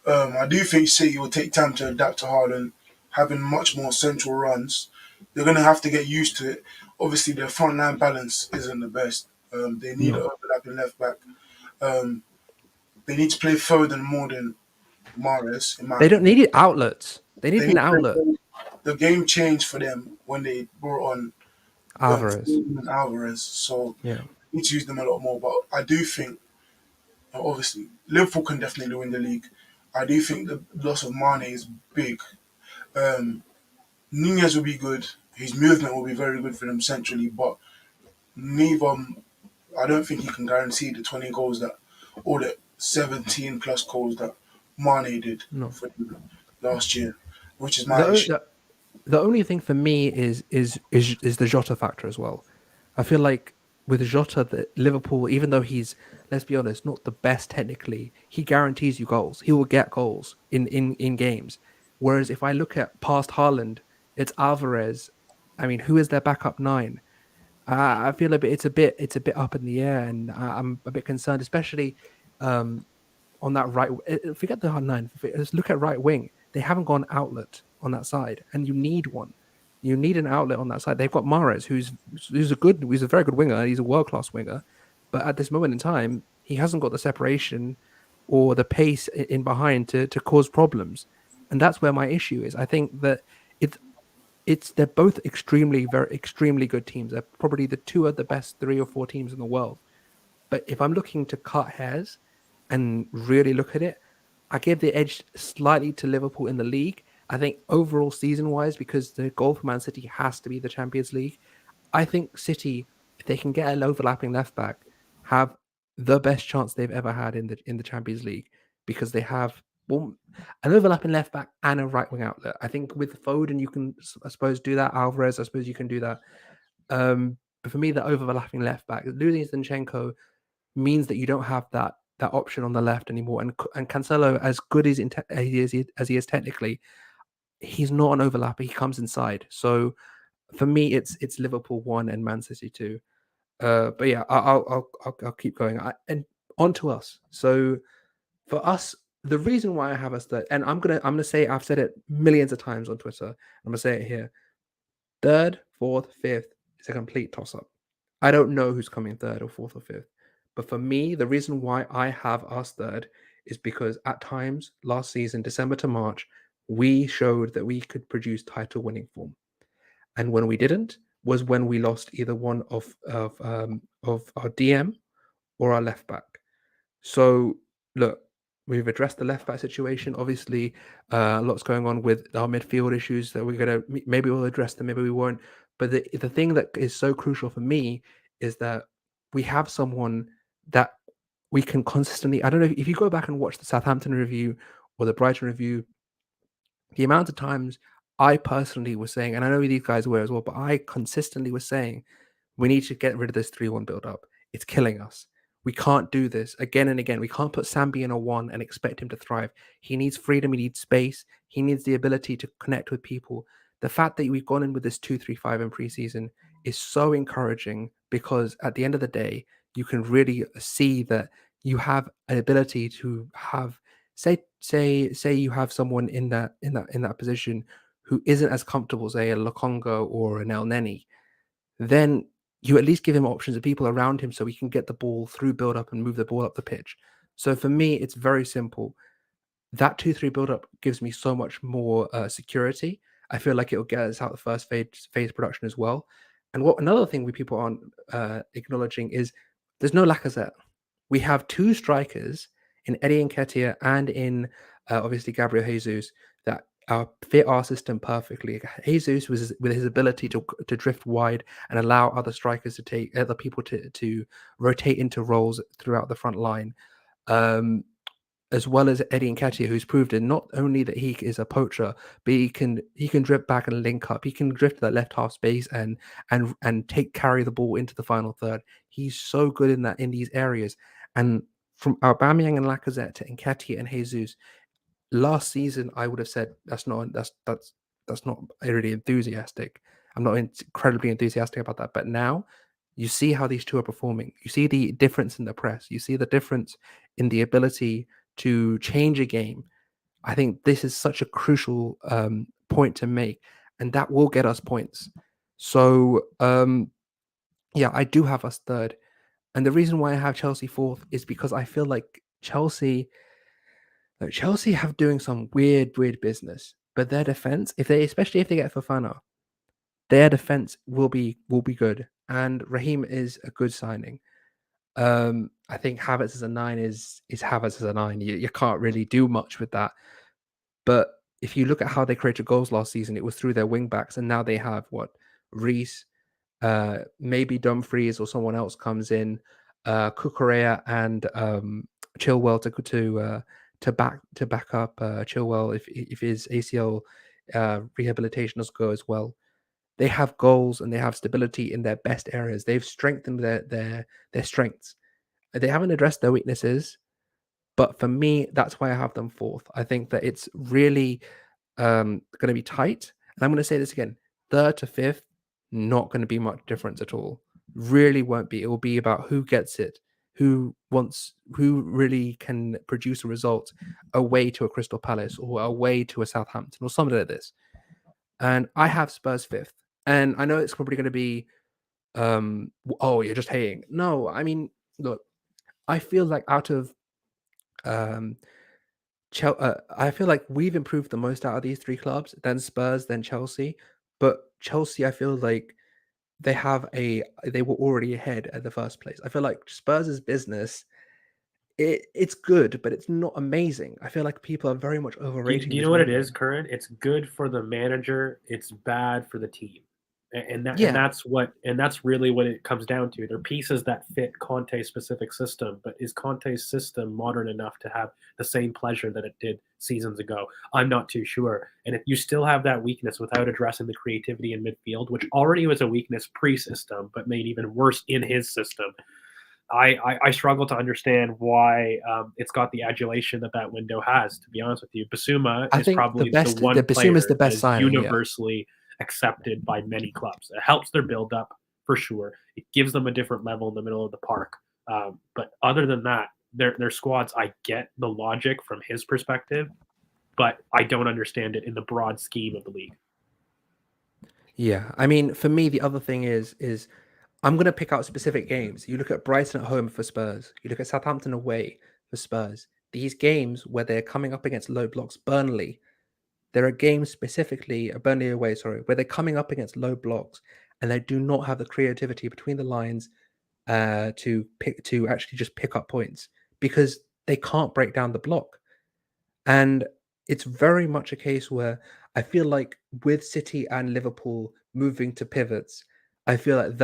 I do think City will take time to adapt to Haaland, having much more central runs. They're going to have to get used to it. Obviously, their front line balance isn't the best. They need an no, overlapping left back. Um, they need to play Foden more than Mahrez, in my they don't opinion. need it outlets. They They need an need to outlet. play, the game changed for them when they brought on Alvarez. Foden and Alvarez, so Yeah. they need to use them a lot more. But I do think, obviously, Liverpool can definitely win the league. I do think the loss of Mane is big. Um, Nunez will be good. His movement will be very good for them centrally, but neither. I don't think he can guarantee the 20 goals that, or the 17 plus goals that Mane did No. for them last year, which is my The, issue. the the only thing for me is the Jota factor as well. I feel like with Jota, that Liverpool, even though he's, let's be honest, not the best technically, he guarantees you goals. He will get goals in games. Whereas if I look at past Haaland, it's Alvarez. I mean, who is their backup nine? I feel a bit. It's a bit up in the air, and I'm a bit concerned, especially um, on that right. Forget the hard nine. Let's look at right wing. They haven't got an outlet on that side, and you need one. You need an outlet on that side. They've got Mahrez, who's a very good winger. He's a world class winger, but at this moment in time, he hasn't got the separation or the pace in behind to cause problems, and that's where my issue is. I think that it's they're both extremely good teams. They're probably the two of the best 3 or 4 teams in the world. But if I'm looking to cut hairs and really look at it, I give the edge slightly to Liverpool in the league. I think overall season wise, because the goal for Man City has to be the Champions League. I think City, if they can get an overlapping left back, have the best chance they've ever had in the Champions League because they have an overlapping left back and a right wing outlet. I think with Foden, you can, I suppose, do that. Alvarez, I suppose you can do that. But for me, the overlapping left back, losing Zinchenko means that you don't have that option on the left anymore. And Cancelo, as good as he is technically, he's not an overlapper. He comes inside. So for me, it's Liverpool 1 and Man City 2. But yeah, I'll keep going. And on to us. So for us, the reason why I have us that, and I'm gonna say, I've said it millions of times on Twitter. I'm gonna say it here. Third, fourth, fifth is a complete toss up. I don't know who's coming third or fourth or fifth. But for me, the reason why I have us third is because at times last season, December to March, we showed that we could produce title winning form. And when we didn't was when we lost either one of our DM or our left back. So look, we've addressed the left back situation. Obviously, lots going on with our midfield issues that we're gonna, maybe we'll address them, maybe we won't. But the thing that is so crucial for me is that we have someone that we can consistently. I don't know if you go back and watch the Southampton review or the Brighton review, the amount of times I personally was saying, and I know these guys were as well, but I consistently was saying, we need to get rid of this 3-1 build up. It's killing us. We can't do this again and again. We can't put Sambi in a 1 and expect him to thrive. He needs freedom. He needs space. He needs the ability to connect with people. The fact that we've gone in with this 2-3-5 in preseason is so encouraging because at the end of the day, you can really see that you have an ability to have, say you have someone in that position who isn't as comfortable, say a Lokonga or an El Neni, then you at least give him options of people around him so he can get the ball through build up and move the ball up the pitch. So for me, it's very simple. That 2-3 build up gives me so much more security. I feel like it'll get us out the first phase production as well. And what another thing we people aren't acknowledging is there's no Lacazette. We have two strikers in Eddie Nketiah and in obviously Gabriel Jesus that fit our system perfectly. Jesus was with his ability to drift wide and allow other strikers to take other people to rotate into roles throughout the front line. As well as Eddie Nketiah, who's proved it not only that he is a poacher, but he can drift back and link up. He can drift to that left half space and carry the ball into the final third. He's so good in these areas. And from Aubameyang and Lacazette to Nketiah and Jesus, last season I would have said that's not really enthusiastic. I'm not incredibly enthusiastic about that. But now you see how these two are performing. You see the difference in the press. You see the difference in the ability to change a game. I think this is such a crucial point to make, and that will get us points. So yeah, I do have us third, and the reason why I have Chelsea fourth is because I feel like Chelsea have doing some weird business, but their defense, especially if they get Fofana, their defense will be good, and Raheem is a good signing. I think Havertz as a 9 is Havertz as a 9. You can't really do much with that. But if you look at how they created goals last season, it was through their wing backs, and now they have Reece, maybe Dumfries or someone else comes in, Cucurella and Chilwell to back up Chilwell if his ACL rehabilitation does go as well. They have goals and they have stability in their best areas. They've strengthened their strengths. They haven't addressed their weaknesses, but for me, that's why I have them fourth. I think that it's really going to be tight. And I'm going to say this again: third to fifth, not going to be much difference at all. Really won't be. It will be about who gets it, who really can produce a result away to a Crystal Palace or away to a Southampton or something like this. and I have Spurs fifth. And I know it's probably going to be, oh, you're just hating. No, I mean, look, I feel like out of um, I feel like we've improved the most out of these three clubs, then Spurs, then Chelsea. But Chelsea, I feel like they were already ahead at the first place. I feel like Spurs' business, it's good, but it's not amazing. I feel like people are very much Do overrating you this know what it movement. is, Current? It's good for the manager. It's bad for the team, Yeah, and that's really what it comes down to. They're pieces that fit Conte's specific system, but is Conte's system modern enough to have the same pleasure that it did seasons ago? I'm not too sure. And if you still have that weakness without addressing the creativity in midfield, which already was a weakness pre-system, but made even worse in his system, I struggle to understand why it's got the adulation that that window has. To be honest with you, Basuma I is think probably the the one Basuma is the player that best is signing. Yeah, universally accepted by many clubs. It helps their build up for sure. It gives them a different level in the middle of the park. But other than that, their squads, I get the logic from his perspective, but I don't understand it in the broad scheme of the league. yeah. I mean, for me, the other thing is I'm gonna pick out specific games. You look at Brighton at home for Spurs. You look at Southampton away for Spurs. These games where they're coming up against low blocks, Burnley. There are games specifically, Burnley away, sorry, where they're coming up against low blocks and they do not have the creativity between the lines to actually just pick up points because they can't break down the block. And it's very much a case where I feel like with City and Liverpool moving to pivots, I feel like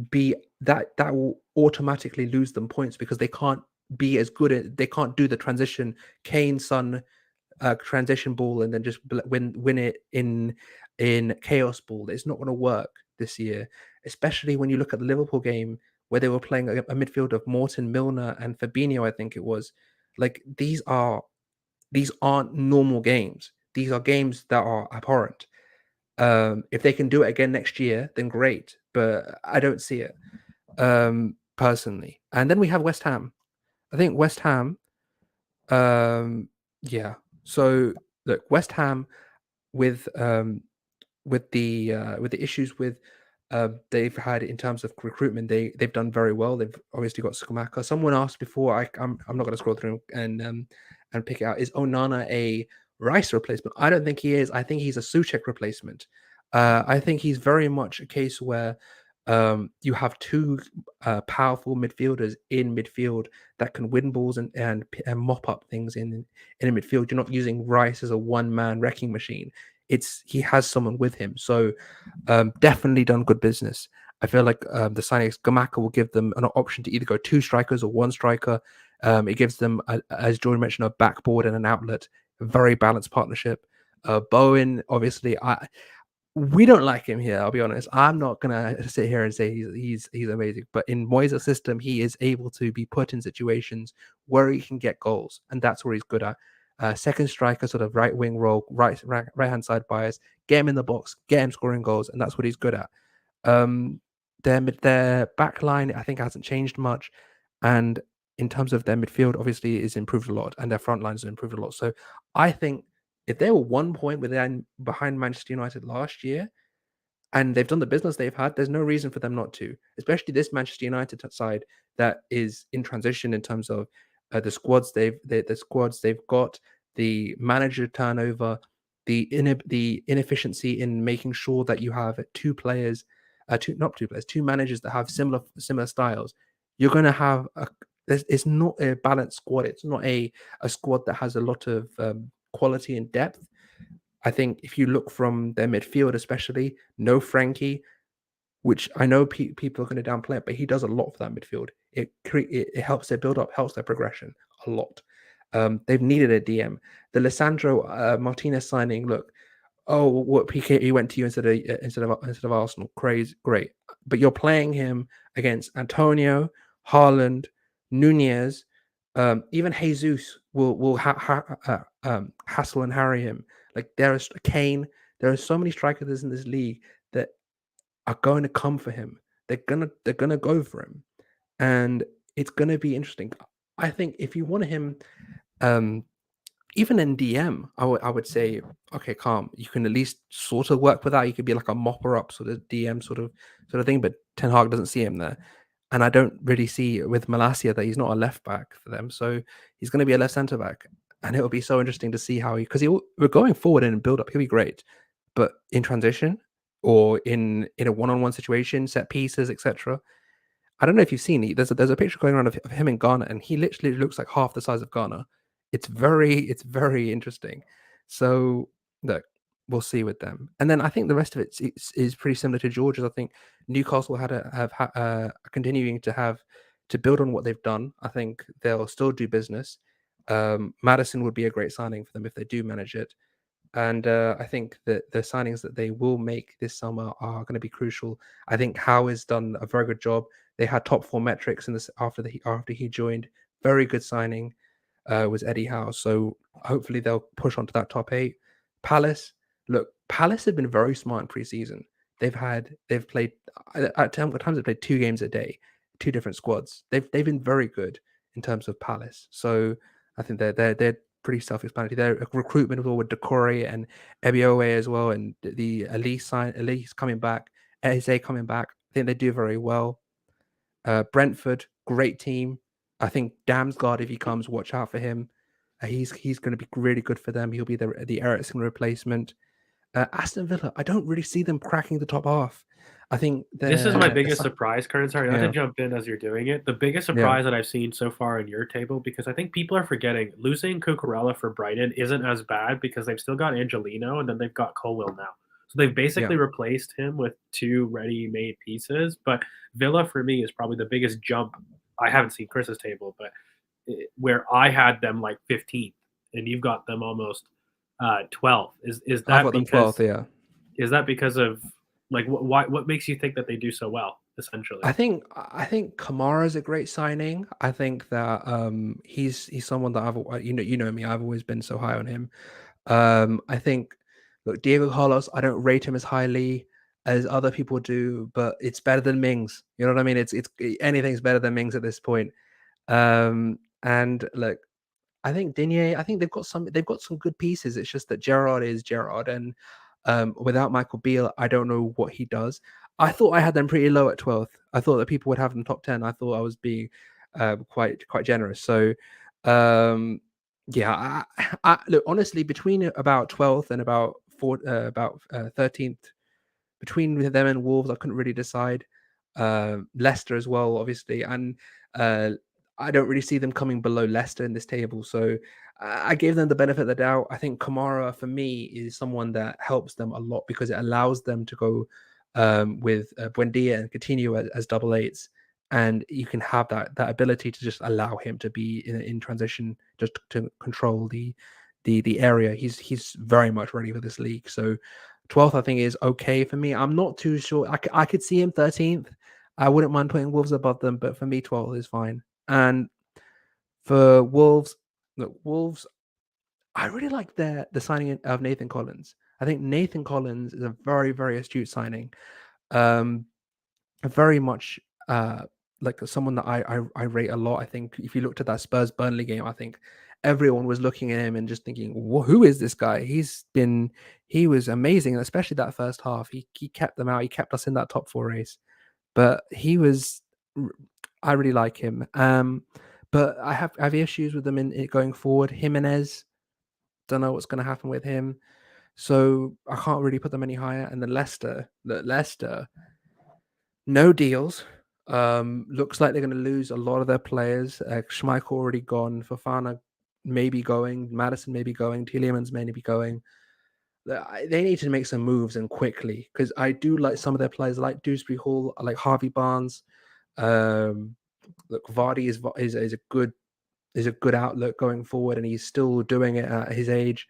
be that will automatically lose them points because they can't be as good at they can't do the transition Kane Son transition ball and then just win it in chaos ball. It's not going to work this year, especially when you look at the Liverpool game where they were playing a midfield of Morton, Milner, and Fabinho. I think it was like these aren't normal games. These are games that are abhorrent. If they can do it again next year, then great. But I don't see it personally. And then we have West Ham. I think West Ham. Um, yeah. So look, West Ham with with the issues they've had in terms of recruitment, they've done very well. They've obviously got Skamaka. Someone asked before. I'm not going to scroll through and pick it out. Is Onana a Rice replacement? I don't think he is. I think he's a Suchek replacement. I think he's very much a case where you have two powerful midfielders in midfield that can win balls and mop up things in a midfield. You're not using Rice as a one man wrecking machine. He has someone with him. So definitely done good business. I feel like the signing Gamaka will give them an option to either go two strikers or one striker. It gives them, as Jordan mentioned, a backboard and an outlet. A very balanced partnership. Bowen, obviously, we don't like him here. I'll be honest. I'm not gonna sit here and say he's amazing, but in Moyes' system, he is able to be put in situations where he can get goals, and that's where he's good at. Second striker, sort of right wing role, right hand side bias, get him in the box, get him scoring goals, and that's what he's good at. Um, their back line, I think, hasn't changed much, and in terms of their midfield, obviously, is improved a lot, and their front lines have improved a lot. So, I think if they were 1 point behind Manchester United last year, and they've done the business they've had, there's no reason for them not to. Especially this Manchester United side that is in transition in terms of the squads they've got, the manager turnover, the inefficiency in making sure that you have two managers that have similar styles. You're going to have it's not a balanced squad. It's not a squad that has a lot of quality and depth. I think if you look from their midfield, especially, no Frankie, which I know people are going to downplay it, but he does a lot for that midfield. It helps their build up, helps their progression a lot. They've needed a DM. The Lissandro Martinez signing, look, oh, what PK he went to you instead of Arsenal, crazy, great, but you're playing him against Antonio, Haaland, Nunez, even Jesus will hassle and harry him. Like there is Kane. There are so many strikers in this league that are going to come for him. They're gonna go for him, and it's gonna be interesting. I think if you want him um, even in DM, I would say, okay, calm. You can at least sort of work with that. You could be like a mopper up sort of DM sort of thing. But Ten Hag doesn't see him there, and I don't really see with Malacia that he's not a left back for them. So he's going to be a left centre back, and it'll be so interesting to see how he, because we're going forward in build up. He'll be great, but in transition or in a one-on-one situation, set pieces, etc. I don't know if you've seen it. There's a picture going around of him in Ghana, and he literally looks like half the size of Ghana. It's very interesting. So look, we'll see with them. And then I think the rest of it is pretty similar to George's. I think Newcastle continuing to have to build on what they've done. I think they'll still do business. Madison would be a great signing for them if they do manage it. And I think that the signings that they will make this summer are going to be crucial. I think Howe has done a very good job. They had top four metrics in this after he joined. Very good signing was Eddie Howe. So hopefully they'll push onto that top eight. Palace, look, Palace have been very smart in preseason. They've played at times they played 2 games a day, 2 different squads. They've been very good in terms of Palace. So I think they're pretty self-explanatory. Their recruitment as well with Decore and Ebiowe as well, and the Elise coming back, Eze coming back. I think they do very well. Brentford, great team. I think Damsgaard, if he comes, watch out for him. He's going to be really good for them. He'll be the Ericsson replacement. Aston Villa, I don't really see them cracking the top half. I think This is my biggest surprise, Karen. Sorry, not to Yeah. jump in as you're doing it. The biggest surprise that I've seen so far in your table, because I think people are forgetting losing Cucurella for Brighton isn't as bad because they've still got Angelino and then they've got Colwill now. So they've basically replaced him with 2 ready-made pieces. But Villa for me is probably the biggest jump. I haven't seen Chris's table, but where I had them like 15th and you've got them almost 12th. Is I've that got them because 12th, yeah. is that because of like what makes you think that they do so well essentially? I think Kamara is a great signing. I think that he's someone that you know me, I've always been so high on him. I think look, Diego Carlos, I don't rate him as highly as other people do, but it's better than Mings. You know what I mean? It's anything's better than Mings at this point. And look, I think Digne, I think they've got some good pieces. It's just that Gerrard is Gerrard, and without Michael Beale, I don't know what he does. I thought I had them pretty low at 12th. I thought that people would have them top 10. I thought I was being quite generous. So yeah, look, honestly, between about 12th and about 13th, between them and Wolves, I couldn't really decide. Leicester as well, obviously, and I don't really see them coming below Leicester in this table. So I gave them the benefit of the doubt. I think Kamara, for me, is someone that helps them a lot because it allows them to go with Buendia and Coutinho as double eights. And you can have that ability to just allow him to be in transition, just to control the area. He's very much ready for this league. So 12th, I think, is okay for me. I'm not too sure. I could see him 13th. I wouldn't mind putting Wolves above them, but for me, 12th is fine. And for Wolves, look, Wolves, I really like the signing of Nathan Collins. I think Nathan Collins is a very, very astute signing. Very much like someone that I rate a lot. I think if you looked at that Spurs Burnley game, I think everyone was looking at him and just thinking, who is this guy? He was amazing, especially that first half. He kept them out. He kept us in that top 4 race. But I really like him. But I have issues with them in it going forward. Jimenez, don't know what's going to happen with him. So I can't really put them any higher. And then Leicester, no deals. Looks like they're going to lose a lot of their players. Schmeichel already gone. Fofana maybe going. Madison maybe going. Tielemans maybe going. They need to make some moves and quickly because I do like some of their players. I like Dewsbury Hall. I like Harvey Barnes. Look, Vardy is a good outlook going forward, and he's still doing it at his age.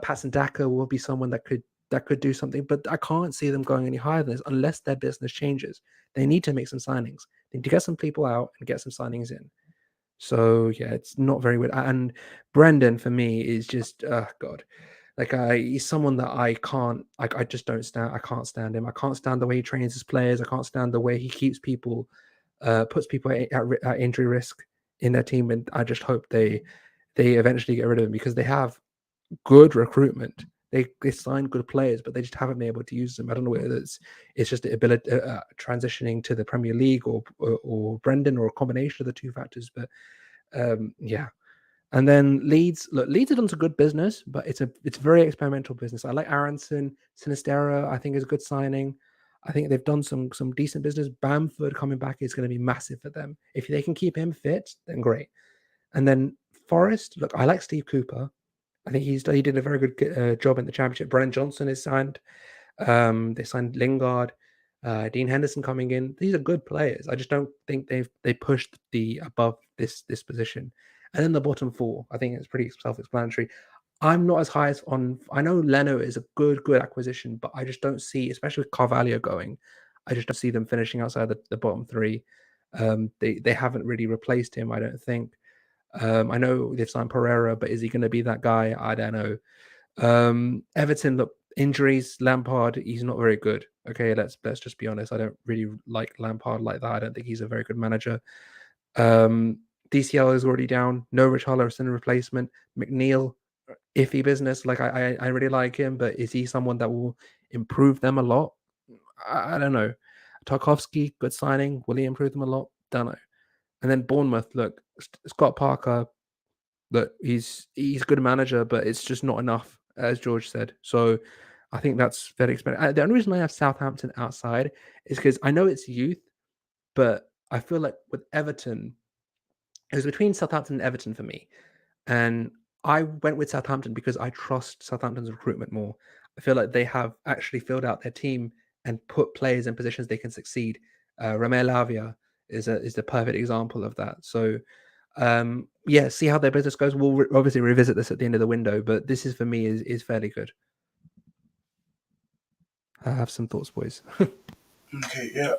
Patson Daka will be someone that could do something, but I can't see them going any higher than this unless their business changes. They need to make some signings. They need to get some people out and get some signings in. So yeah, it's not very good. And Brendan for me is just God. Like he's someone that I just don't stand. I can't stand him. I can't stand the way he trains his players. I can't stand the way he keeps people, puts people at injury risk in their team. And I just hope they they eventually get rid of him because they have good recruitment. They sign good players, but they just haven't been able to use them. I don't know whether it's just the ability transitioning to the Premier League or Brendan or a combination of the two factors. But yeah. And then Leeds, look, Leeds have done some good business, but it's very experimental business. I like Aronson, Sinistera. I think is a good signing. I think they've done some decent business. Bamford coming back is going to be massive for them. If they can keep him fit, then great. And then Forest, look, I like Steve Cooper. I think he did a very good job in the championship. Brennan Johnson is signed. They signed Lingard, Dean Henderson coming in. These are good players. I just don't think they pushed the above this position. And then the bottom four, I think it's pretty self-explanatory. I'm not as high as on. I know Leno is a good acquisition, but I just don't see, especially with Carvalho going, I just don't see them finishing outside the bottom three. They haven't really replaced him, I don't think. I know they've signed Pereira, but is he going to be that guy? I don't know. Everton, look, injuries. Lampard, he's not very good. Okay, let's just be honest. I don't really like Lampard like that. I don't think he's a very good manager. DCL is already down. No Richarlison replacement. McNeil, iffy business. Like I really like him, but is he someone that will improve them a lot? I don't know. Tarkovsky, good signing. Will he improve them a lot? Don't know. And then Bournemouth, look, Scott Parker, look, he's a good manager, but it's just not enough, as George said. So I think that's very expensive. The only reason I have Southampton outside is because I know it's youth, but I feel like with Everton, it was between Southampton and Everton for me. And I went with Southampton because I trust Southampton's recruitment more. I feel like they have actually filled out their team and put players in positions they can succeed. Romeo Lavia is the perfect example of that. So yeah, see how their business goes. We'll obviously revisit this at the end of the window, but this is for me is fairly good. I have some thoughts, boys. Okay, yeah.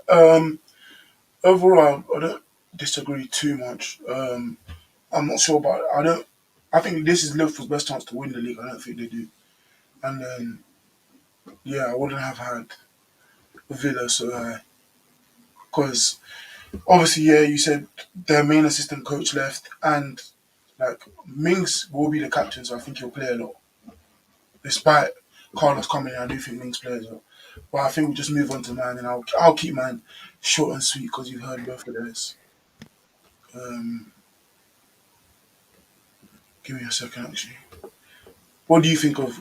Overall, I don't disagree too much. I'm not sure about. I don't. I think this is Liverpool's best chance to win the league. I don't think they do. And then, yeah, I wouldn't have had Villa so high because obviously, yeah, you said their main assistant coach left, and like Mings will be the captain, so I think he'll play a lot. Despite Carlos coming in, I do think Mings plays a lot. But I think we'll just move on to mine, and I'll keep mine short and sweet because you've heard both of those. Um, Give me a second, actually. What do you think of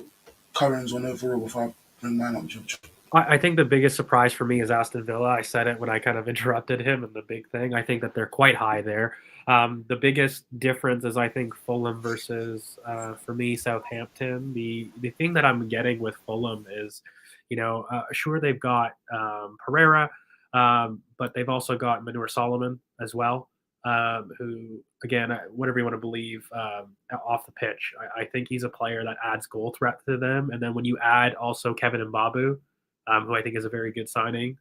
Curran's one overall before I bring mine up, George? I think the biggest surprise for me is Aston Villa. I said it when I kind of interrupted him in the big thing. I think that they're quite high there. The biggest difference is I think Fulham versus for me Southampton. The thing that I'm getting with Fulham is, sure they've got Pereira, but they've also got Manur Solomon as well, who again, whatever you want to believe, off the pitch, I think he's a player that adds goal threat to them. And then when you add also Kevin Mbabu, who I think is a very good signing,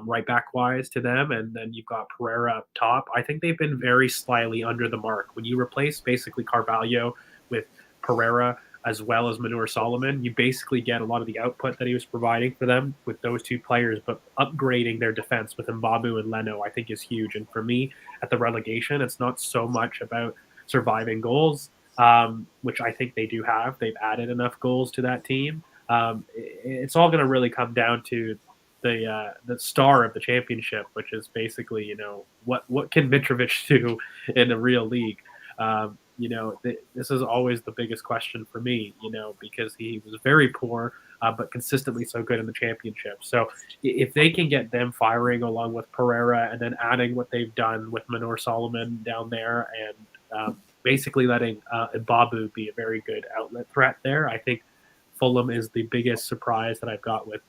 right back wise to them. And then you've got Pereira up top. I think they've been very slightly under the mark. When you replace basically Carvalho with Pereira as well as Manur Solomon, you basically get a lot of the output that he was providing for them with those two players, but upgrading their defense with Mbabu and Leno, I think is huge. And for me, at the relegation, it's not so much about surviving goals, which I think they do have. They've added enough goals to that team. It's all going to really come down to the star of the championship, which is basically what can Mitrovic do in a real league. This is always the biggest question for me, because he was very poor, but consistently so good in the championship. So if they can get them firing along with Pereira and then adding what they've done with Manur Solomon down there and basically letting Mbabu be a very good outlet threat there, I think Fulham is the biggest surprise that I've got with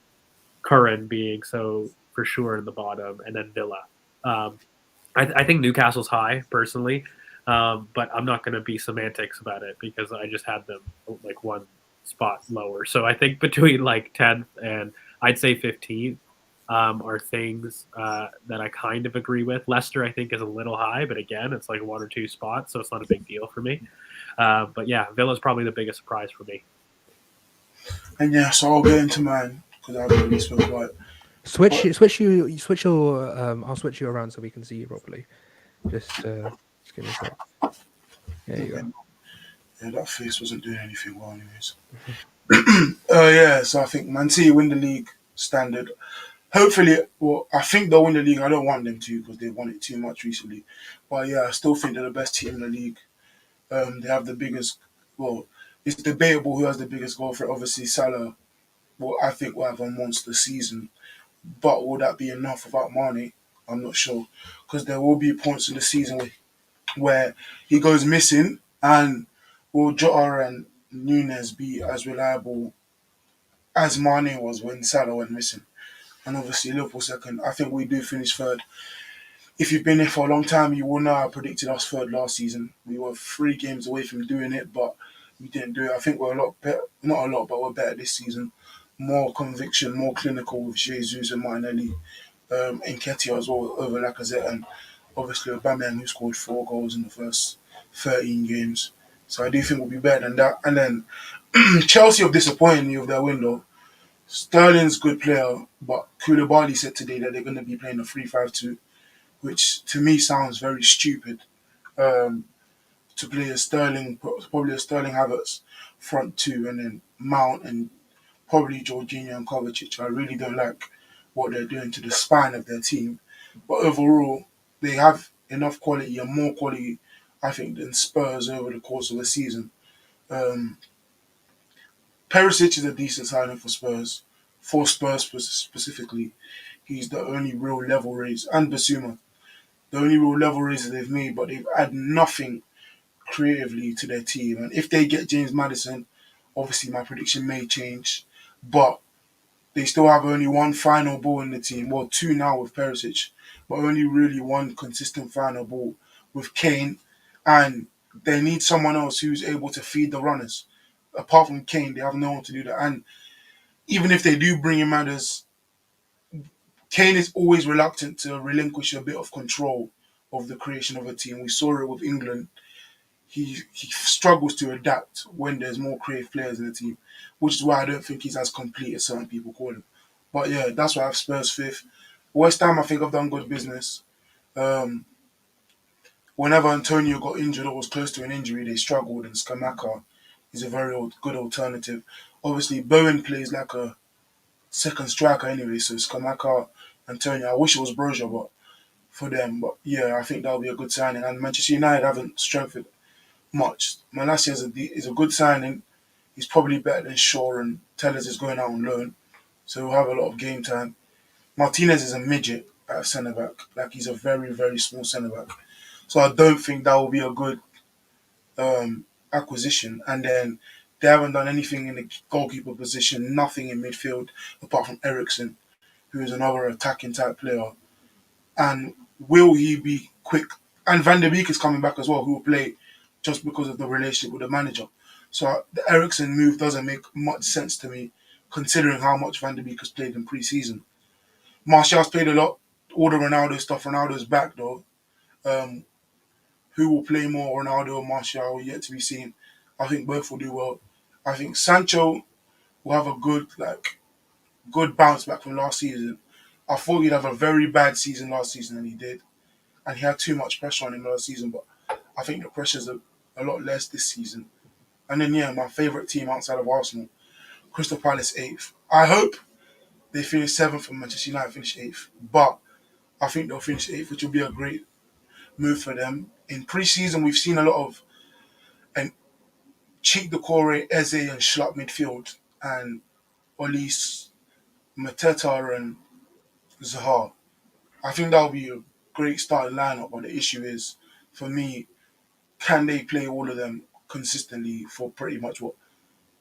Curran being so for sure in the bottom, and then Villa. I think Newcastle's high personally, but I'm not going to be semantics about it because I just had them like one spot lower. So I think between like 10th and I'd say 15th are things that I kind of agree with. Leicester I think is a little high, but again, it's like one or two spots, so it's not a big deal for me. But yeah, Villa's probably the biggest surprise for me. And yeah, so I'll get into mine because I haven't really spoken about it. Switch your I'll switch you around so we can see you properly. Just give me a sec. There you go. Yeah, that face wasn't doing anything well, anyways. Mhm. Yeah, so I think Man City win the league standard. Hopefully, well, I think they'll win the league. I don't want them to because they've won it too much recently. But yeah, I still think they're the best team in the league. They have the biggest. Well, it's debatable who has the biggest goal threat. Obviously, Salah. Well, I think will have a monster season. But will that be enough without Mane? I'm not sure because there will be points in the season where he goes missing, and will Jota and Nunes be as reliable as Mane was when Salah went missing? And obviously Liverpool second. I think we do finish third. If you've been here for a long time, you will know I predicted us third last season. We were 3 games away from doing it, but we didn't do it. I think we're a lot better, not a lot, but we're better this season. More conviction, more clinical with Jesus and Martinelli, and Ketia as well over Lacazette, and obviously Aubameyang who scored 4 goals in the first 13 games. So I do think we'll be better than that. And then Chelsea have disappointed me with their window. Sterling's a good player, but Koulibaly said today that they're going to be playing a 3-5-2, which to me sounds very stupid. Um, to play a Sterling, probably a Sterling Havertz front two, and then Mount and probably Jorginho and Kovacic. I really don't like what they're doing to the spine of their team. But overall, they have enough quality and more quality, I think, than Spurs over the course of the season. Um, Perisic is a decent signing for Spurs specifically. He's the only real level raise, and Basuma, the only real level raiser they've made, but they've added nothing creatively to their team. And if they get James Madison, obviously my prediction may change, but they still have only one final ball in the team. Well, two now with Perisic, but only really one consistent final ball with Kane. And they need someone else who's able to feed the runners. Apart from Kane, they have no one to do that. And even if they do bring him Madders, Kane is always reluctant to relinquish a bit of control of the creation of a team. We saw it with England. He struggles to adapt when there's more creative players in the team, which is why I don't think he's as complete as certain people call him. But yeah, that's why I have Spurs fifth. West Ham, I think I've done good business. Um, Whenever Antonio got injured or was close to an injury, they struggled, and Skamaka is a very good alternative. Obviously, Bowen plays like a second striker anyway, so Skamaka, Antonio. I wish it was Broja, but for them, but yeah, I think that'll be a good signing. And Manchester United haven't strengthened much. Malacia is a good signing. He's probably better than Shaw, and Tellers is going out on loan, so he'll have a lot of game time. Martinez is a midget at centre back. Like he's a very, very small centre back. So I don't think that will be a good acquisition. And then they haven't done anything in the goalkeeper position, nothing in midfield apart from Ericsson, who is another attacking type player. And will he be quick? And Van der Beek is coming back as well, who will play just because of the relationship with the manager. So the Ericsson move doesn't make much sense to me, considering how much Van der Beek has played in pre-season. Martial's played a lot. All the Ronaldo stuff. Ronaldo's back though. Um, who will play more, Ronaldo or Martial? Yet to be seen. I think both will do well. I think Sancho will have a good bounce back from last season. I thought he'd have a very bad season last season, and he did. And he had too much pressure on him last season, but I think the pressure's a lot less this season. And then yeah, my favourite team outside of Arsenal, Crystal Palace eighth. I hope they finish seventh and Manchester United finish eighth, but I think they'll finish eighth, which will be a great move for them. In pre-season, we've seen a lot of and Cheek Decore, Eze, and Schlapp midfield, and Olise, Mateta, and Zaha. I think that'll be a great starting lineup, but the issue is, for me, can they play all of them consistently for pretty much what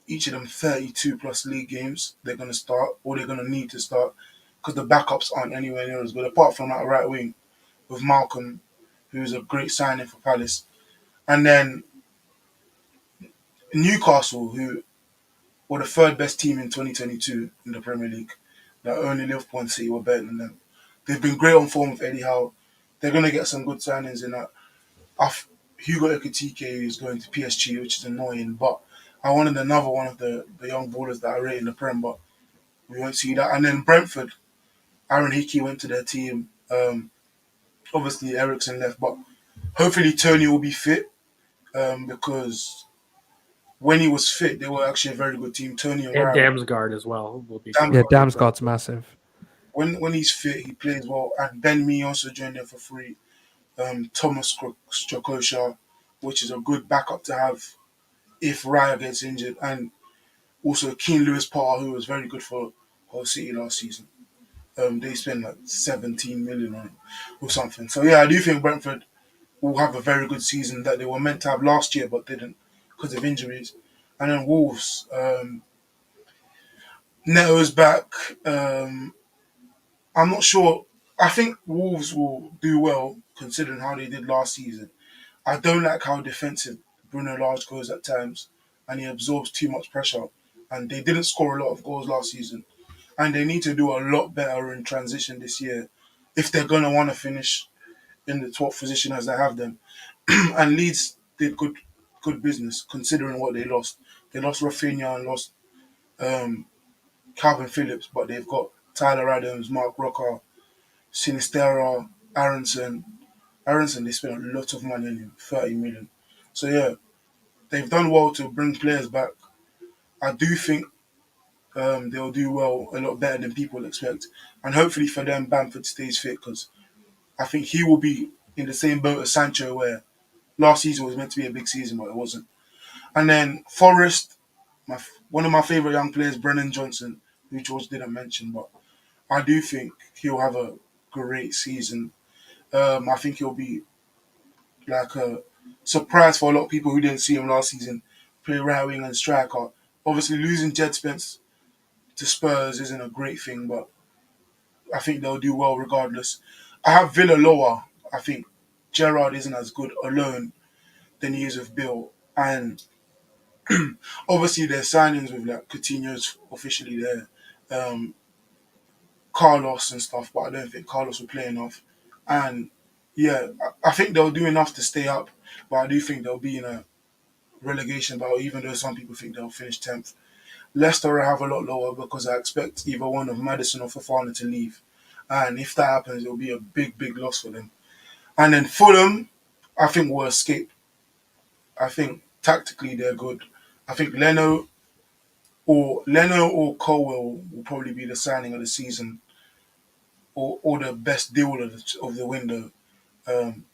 each of them 32 plus league games they're going to start or they're going to need to start because the backups aren't anywhere near as good apart from that right wing with Malcolm, who's a great signing for Palace. And then Newcastle, who were the third best team in 2022 in the Premier League, that only Liverpool and City were better than them. They've been great on form with Eddie Howe. They're going to get some good signings in that. Hugo Ekitike is going to PSG, which is annoying, but I wanted another one of the young ballers that I rate in the Prem, but we won't see that. And then Brentford, Aaron Hickey went to their team. Obviously, Ericsson left, but hopefully Tony will be fit because when he was fit, they were actually a very good team. Tony and And Ryan, Damsgaard as well will be damn coming. Yeah, good. Damsgaard's massive. When he's fit, he plays well. And Ben Mee also joined them for free. Thomas Strakosha, which is a good backup to have if Raya gets injured, and also Keane Lewis Potter, who was very good for Hull City last season. They spent like 17 million on it or something. So yeah, I do think Brentford will have a very good season that they were meant to have last year but didn't because of injuries. And then Wolves, Neto's back. I'm not sure. I think Wolves will do well considering how they did last season. I don't like how defensive Bruno Lage goes at times, and he absorbs too much pressure. And they didn't score a lot of goals last season, and they need to do a lot better in transition this year if they're gonna want to finish in the 12th position as they have them. And Leeds did good business considering what they lost. They lost Rafinha and lost um, Calvin Phillips, but they've got Tyler Adams, Mark Rocker, Sinistera, Aronson. Aronson, they spent a lot of money on him, 30 million. So yeah, they've done well to bring players back. I do think they'll do well, a lot better than people expect. And hopefully for them, Bamford stays fit because I think he will be in the same boat as Sancho, where last season was meant to be a big season, but it wasn't. And then Forest, one of my favourite young players, Brennan Johnson, who George didn't mention, but I do think he'll have a great season. I think he'll be like a surprise for a lot of people who didn't see him last season play right wing and striker. Obviously, losing Jed Spence to Spurs isn't a great thing, but I think they'll do well regardless. I have Villa lower. I think Gerrard isn't as good alone than he is with Bill. And obviously, there's signings with like Coutinho's officially there, um, Carlos and stuff, but I don't think Carlos will play enough. And yeah, I think they'll do enough to stay up, but I do think they'll be in a relegation battle, even though some people think they'll finish 10th. Leicester I have a lot lower because I expect either one of Madison or Fofana to leave. And if that happens, it'll be a big, big loss for them. And then Fulham, I think will escape. I think tactically they're good. I think Leno or Colwell will probably be the signing of the season or the best deal of the window. Um,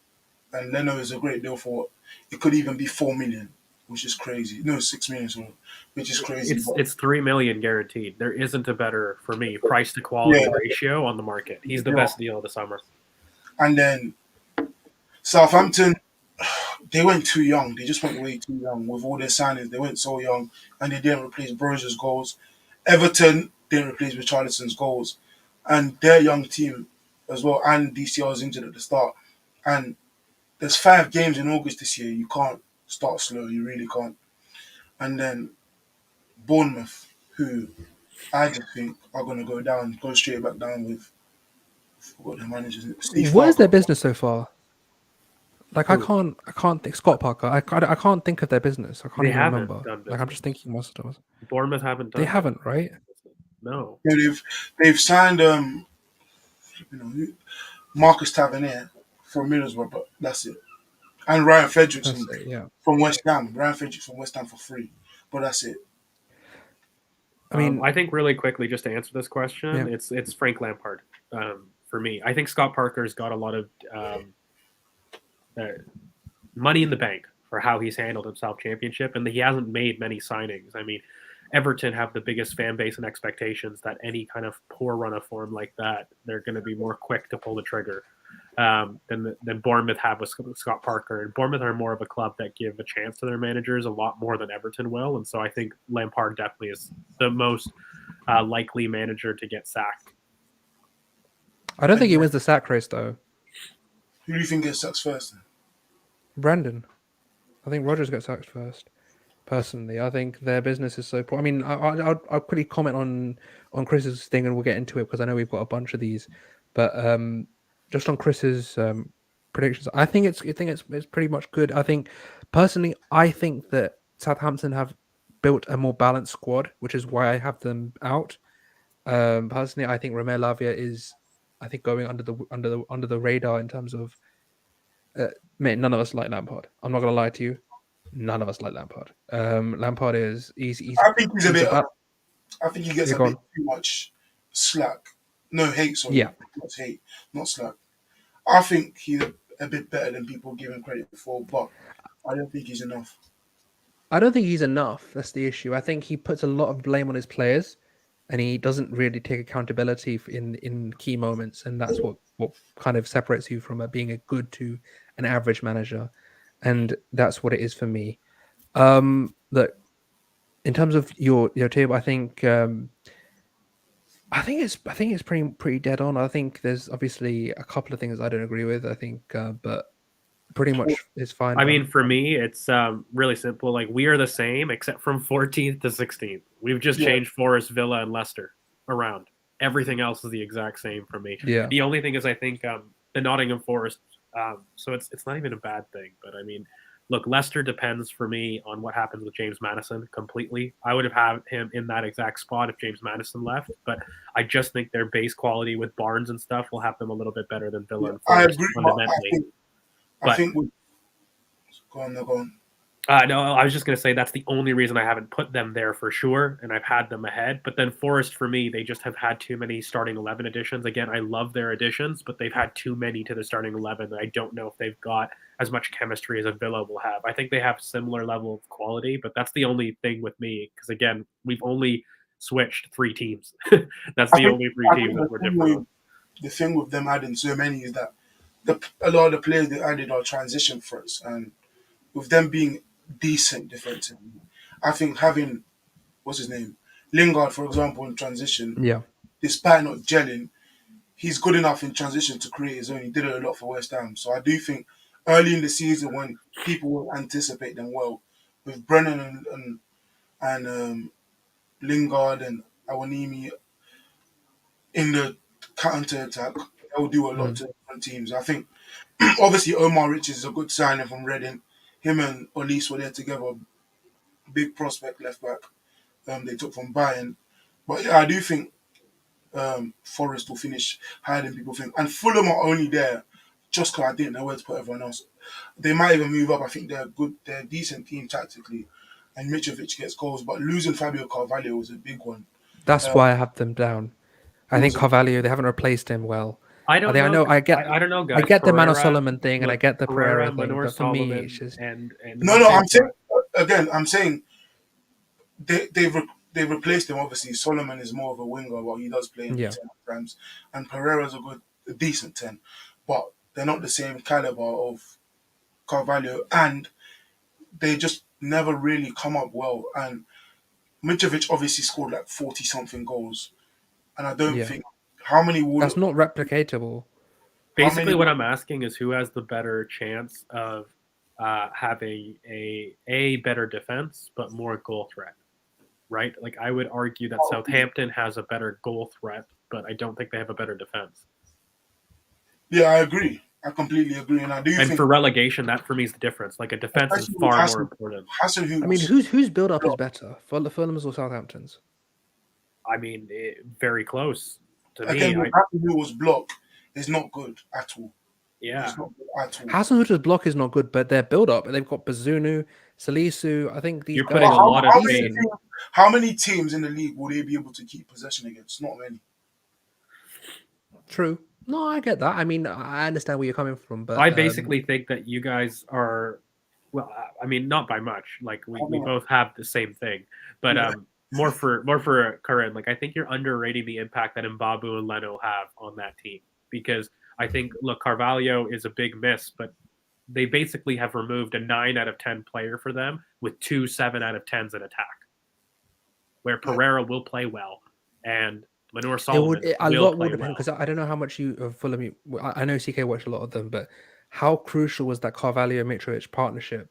and Leno is a great deal for it could even be 4 million, which is crazy. No, 6 million, sorry, which is crazy. But It's 3 million guaranteed. There isn't a better, for me, price to yeah, quality ratio on the market. He's the yeah. best deal of the summer. And then Southampton, they went too young. They just went way too young with all their signings. They went so young, and they didn't replace Broza's goals. Everton didn't replace Richarlison's goals, and their young team as well. And DCL was injured at the start. And there's 5 games in August this year. You can't start slow. You really can't. And then Bournemouth, who I just think are going to go straight back down with what their manager is, Steve What is their Parker. business so far? Like Who? I can't think Scott Parker. I can't think of their business. I can't They even haven't remember. done Like I'm just business. thinking most of them. Bournemouth haven't They done haven't, business. right? No. Yeah, they've signed Marcus Tavernier from Middlesbrough, but that's it. And Ryan Fredericks That's it. Yeah. from West Ham. Ryan Fredericks from West Ham for free, but that's it. I mean, I think really quickly, just to answer this question, yeah. it's Frank Lampard for me. I think Scott Parker's got a lot of uh, money in the bank for how he's handled himself championship, and he hasn't made many signings. I mean, Everton have the biggest fan base and expectations that any kind of poor run of form like that, they're going to be more quick to pull the trigger than Bournemouth have with Scott Parker. And Bournemouth are more of a club that give a chance to their managers a lot more than Everton will. And so I think Lampard definitely is the most likely manager to get sacked. I don't think And he wins the sack race though. who do you think gets sacked first? Then? Brandon. I think Rogers gets sacked first. Personally, I think their business is so poor. I mean, I'll quickly comment on Chris's thing, and we'll get into it because I know we've got a bunch of these. But just on Chris's predictions, I think it's pretty much good. I think personally, I think that Southampton have built a more balanced squad, which is why I have them out. Personally, I think Romeo Lavia is, I think, going under the radar in terms of. Mate, none of us like Lampard. I'm not gonna lie to you. None of us like Lampard. Lampard is I think he's a he's bit. about I think he gets you're a bit gone. too much slack. No hate, sorry, Yeah, not hate, not slack. I think he's a bit better than people give him credit for, but I don't think he's enough. I don't think he's enough. That's the issue. I think he puts a lot of blame on his players, and he doesn't really take accountability in key moments, and that's what kind of separates you from being a good to an average manager, and that's what it is for me. Look, in terms of your table, I think it's pretty dead on. I think there's obviously a couple of things I don't agree with. I think, but pretty much it's fine. I mean, for me, it's really simple. Like, we are the same except from 14th to 16th. We've just Yeah, changed Forest, Villa, and Leicester around. Everything else is the exact same for me. Yeah, The only thing is, I think the Nottingham Forest. So it's not even a bad thing. But I mean, look, Leicester depends for me on what happens with James Maddison completely. I would have had him in that exact spot if James Maddison left. But I just think their base quality with Barnes and stuff will have them a little bit better than Villa yeah, and I Forest agree, but fundamentally. I But think with go on, no, go on. no, I was just going to say that's the only reason I haven't put them there for sure, and I've had them ahead. But then Forest, for me, they just have had too many starting 11 additions. Again, I love their additions, but they've had too many to the starting 11. And I don't know if they've got as much chemistry as a Villa will have. I think they have similar level of quality, but that's the only thing with me because again, we've only switched 3 teams. That's I the think only 3 I teams think that we're different on. the thing with them adding so many is that a lot of the players they added are transition threats, and with them being decent defensively, I think having what's his name Lingard, for example, in transition, yeah, despite not gelling, he's good enough in transition to create his own. He did it a lot for West Ham, so I do think early in the season when people will anticipate them well, with Brennan and Lingard and Awanimi in the counter attack, they will do a lot mm, to different teams. I think obviously Omar Rich is a good signing from Reading. Him and Olise were there together, big prospect left back. They took from Bayern, but yeah, I do think Forest will finish higher than people think. And Fulham are only there just because I didn't know where to put everyone else. They might even move up. I think they're good. They're a decent team tactically, and Mitrovic gets goals. But losing Fabio Carvalho was a big one. that's Uh, why I have them down. it I think was a Carvalho they haven't replaced him well. I I don't think I know. know I don't know, I guys. get the Mano Pereira, Solomon thing and I look, get the Pereira Pereira, thing, Manor but for me it's Solomon, just and no, what no. they've I'm saying got. again. I'm saying they've replaced him. Obviously, Solomon is more of a winger, while he does play in the yeah. 10 times, and Pereira's a decent 10, but they're not the same caliber of Carvalho, and they just never really come up well. And Mitrovic obviously scored like 40 something goals, and I don't Yeah. think how many would That's not replicatable. how many Basically, what I'm asking is who has the better chance of having a better defense but more goal threat, right? Like I would argue that Southampton has a better goal threat, but I don't think they have a better defense. yeah, I agree. I completely agree, and I do And think, for relegation, that for me is the difference. Like a defense is especially with far more important. Hassan who I mean, was whose build up is better, Fulham's or Southampton's? I mean, very close to again me. with Hassan who was blocked is not good at all. Yeah, He's not good at all. Hasenhüttl's block is not good, but their build up, they've got Bazunu, Salisu. I think these you're guys putting But a are lot of faith. decent. how many teams in the league will they be able to keep possession against? Not many. True. No, I get that. I mean, I understand where you're coming from, but I basically think that you guys are, well, I mean, not by much. Like I we know. both have the same thing, but Yeah. more for Curran. Like I think you're underrating the impact that Mbabu and Leno have on that team because I think look, Carvalho is a big miss, but they basically have removed a 9 out of 10 player for them with 2 7 out of 10s in attack, where Yeah. Pereira will play well and Manor it would Solomon a will lot will play depend well. because I don't know how much you of Fulham. I know CK watched a lot of them, but how crucial was that Carvalho Mitrovic partnership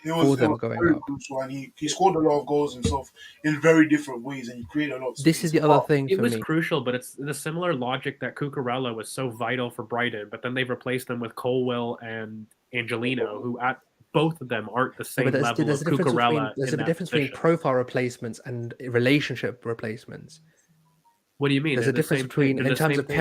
for It them was going very up? crucial, and he scored a lot of goals himself in very different ways, and he created a lot of This is space. the other thing It for was me. crucial, but it's the similar logic that Cucurella was so vital for Brighton, but then they've replaced them with Colwill and Angelino, who at both of them aren't the Yeah, but same level there's of a difference between Cucurella in that position. profile replacements and relationship replacements. What do you mean? There's They're a the difference same thing. between They're in the terms same of thing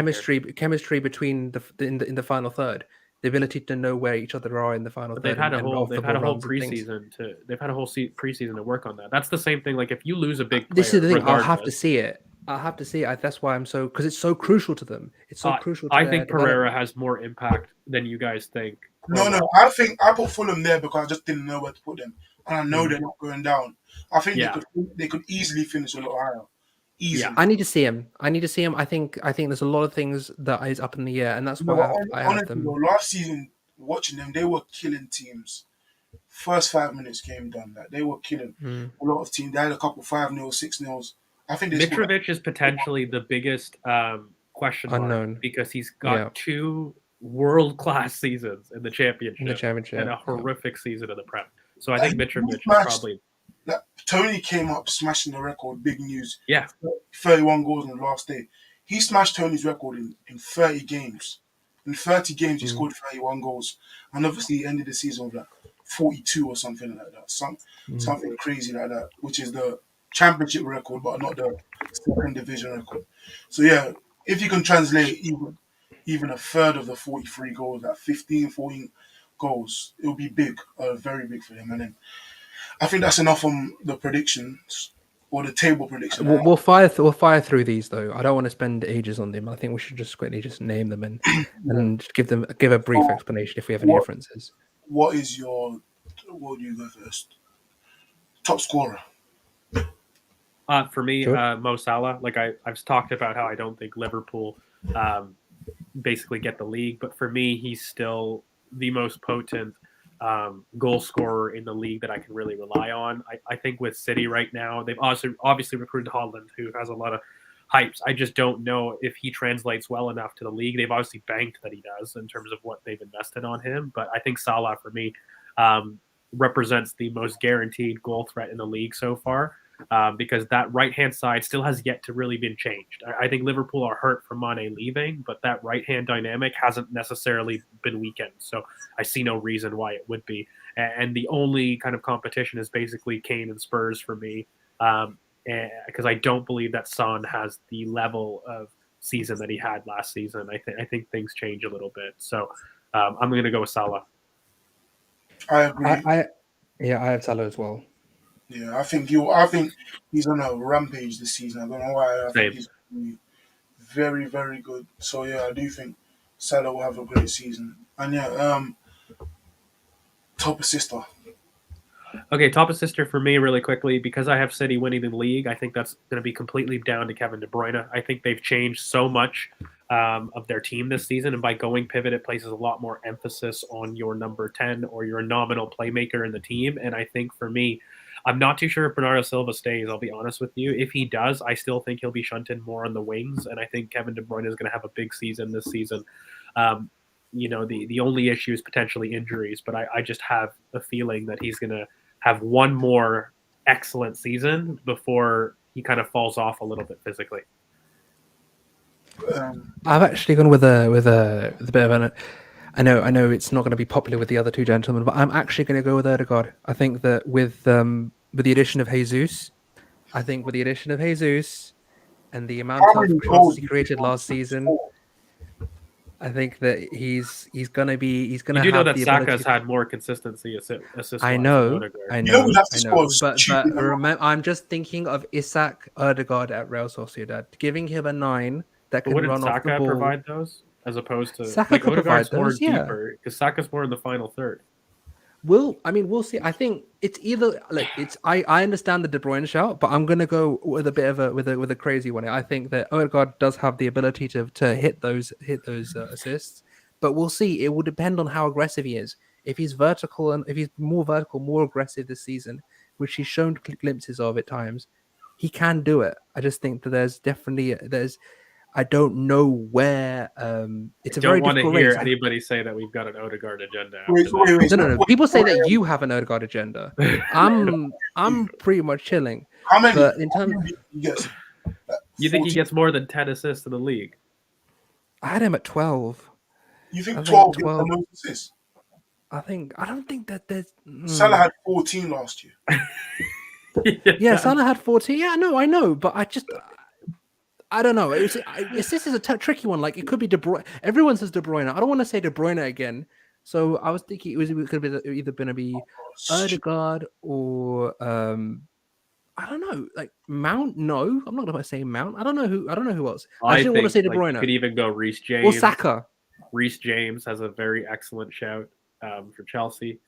here. chemistry between in the final third. the ability to know where each other are in the final But third and off the ball runs and things. they've had a whole preseason to work on that. That's the same thing. Like if you lose a big player, This is the thing. I'll have to regardless, see it. I'll have to see it. That's why I'm so because it's so crucial to them. It's so crucial to I their think Pereira development. has more impact than you guys think. No. I think I put Fulham there because I just didn't know where to put them, and I know they're not going down. I think Yeah. they could easily finish a lot higher. Easily. I need to see him. I think there's a lot of things that is up in the air, and that's No, why but I have honestly, them. though, last season watching them, they were killing teams. First 5 minutes came done. Like they were killing a lot of teams. They had a couple 5-0, 6-0s. I think they scored. Mitrovic is potentially the biggest question mark Unknown. because he's got 2 world-class seasons in the championship, and a horrific season in the Prem. So I think Mitrovic is probably. Tony came up smashing the record. Big news. Yeah. 31 goals on the last day. He smashed Tony's record in 30 games. In 30 games, he scored 31 goals. And obviously, he ended the season with like 42 or something like that. Something crazy like that, which is the championship record, but not the second division record. So, yeah, if you can translate even a third of the 43 goals, like 15, 14 goals, it will be big, very big for him. And then I think that's enough on the predictions or the table prediction. We'll fire through these though. I don't want to spend ages on them. I think we should just quickly just name them and just give a brief explanation if we have any differences. What do you go first? Top scorer. For me, Mo Salah. Like I've talked about how I don't think Liverpool basically get the league, but for me, he's still the most potent goal scorer in the league that I can really rely on. I think with City right now, they've obviously recruited Haaland, who has a lot of hypes. I just don't know if he translates well enough to the league. They've obviously banked that he does in terms of what they've invested on him, but I think Salah for me represents the most guaranteed goal threat in the league so far. Because that right-hand side still has yet to really been changed. I think Liverpool are hurt from Mane leaving, but that right-hand dynamic hasn't necessarily been weakened. So I see no reason why it would be. And the only kind of competition is basically Kane and Spurs for me, because I don't believe that Son has the level of season that he had last season. I think things change a little bit. So I'm going to go with Salah. I agree. I have Salah as well. Yeah, I think he's on a rampage this season. I don't know why. I think he's very, very good. So yeah, I do think Salah will have a great season. And yeah, top assister. Okay, top assister for me really quickly, because I have City winning the league. I think that's going to be completely down to Kevin De Bruyne. I think they've changed so much of their team this season, and by going pivot, it places a lot more emphasis on your number 10 or your nominal playmaker in the team. And I think for me, I'm not too sure if Bernardo Silva stays, I'll be honest with you. If he does, I still think he'll be shunted more on the wings, and I think Kevin De Bruyne is going to have a big season this season. The only issue is potentially injuries, but I just have a feeling that he's going to have one more excellent season before he kind of falls off a little bit physically. I've actually gone with a bit of an. I know it's not going to be popular with the other two gentlemen, but I'm actually going to go with Odegaard. I think that with the addition of Jesus, and the amount of chances he created last season, I think that he's going to You do know that Saka's had more consistency assist. I know. But remember, I'm just thinking of Isak Odegaard at Real Sociedad, giving him a 9 that can run off the ball. Provide those? As opposed to Saka could provide those, deeper, because Saka's more in the final third. We'll see. I think it's either I understand the De Bruyne shout, but I'm gonna go with a bit of a crazy one. I think that Odegaard does have the ability to hit those assists, but we'll see. It will depend on how aggressive he is. If he's vertical and if he's more vertical, more aggressive this season, which he's shown glimpses of at times, he can do it. I just think that I don't know where. It's a very difficult race. I don't want to hear anybody say that we've got an Odegaard agenda. No. People say that you have an Odegaard agenda. I'm pretty much chilling. How many? But in terms, you think he gets more than 10 assists in the league? I had him at 12. You think 12 is the most assists? I don't think that there's. Salah had 14 last year. Yeah, Salah had 14. Yeah, no, I know, but I don't know. This is a tricky one. Like it could be De Bruyne. Everyone says De Bruyne. I don't want to say De Bruyne again. So I was thinking it could be either going to be Erdegaard or I don't know, like Mount. No, I'm not going to say Mount. I don't know who else. I I didn't want to think say De like you Bruyne could even go Reece or James. Saka. Reece James has a very excellent shout for Chelsea.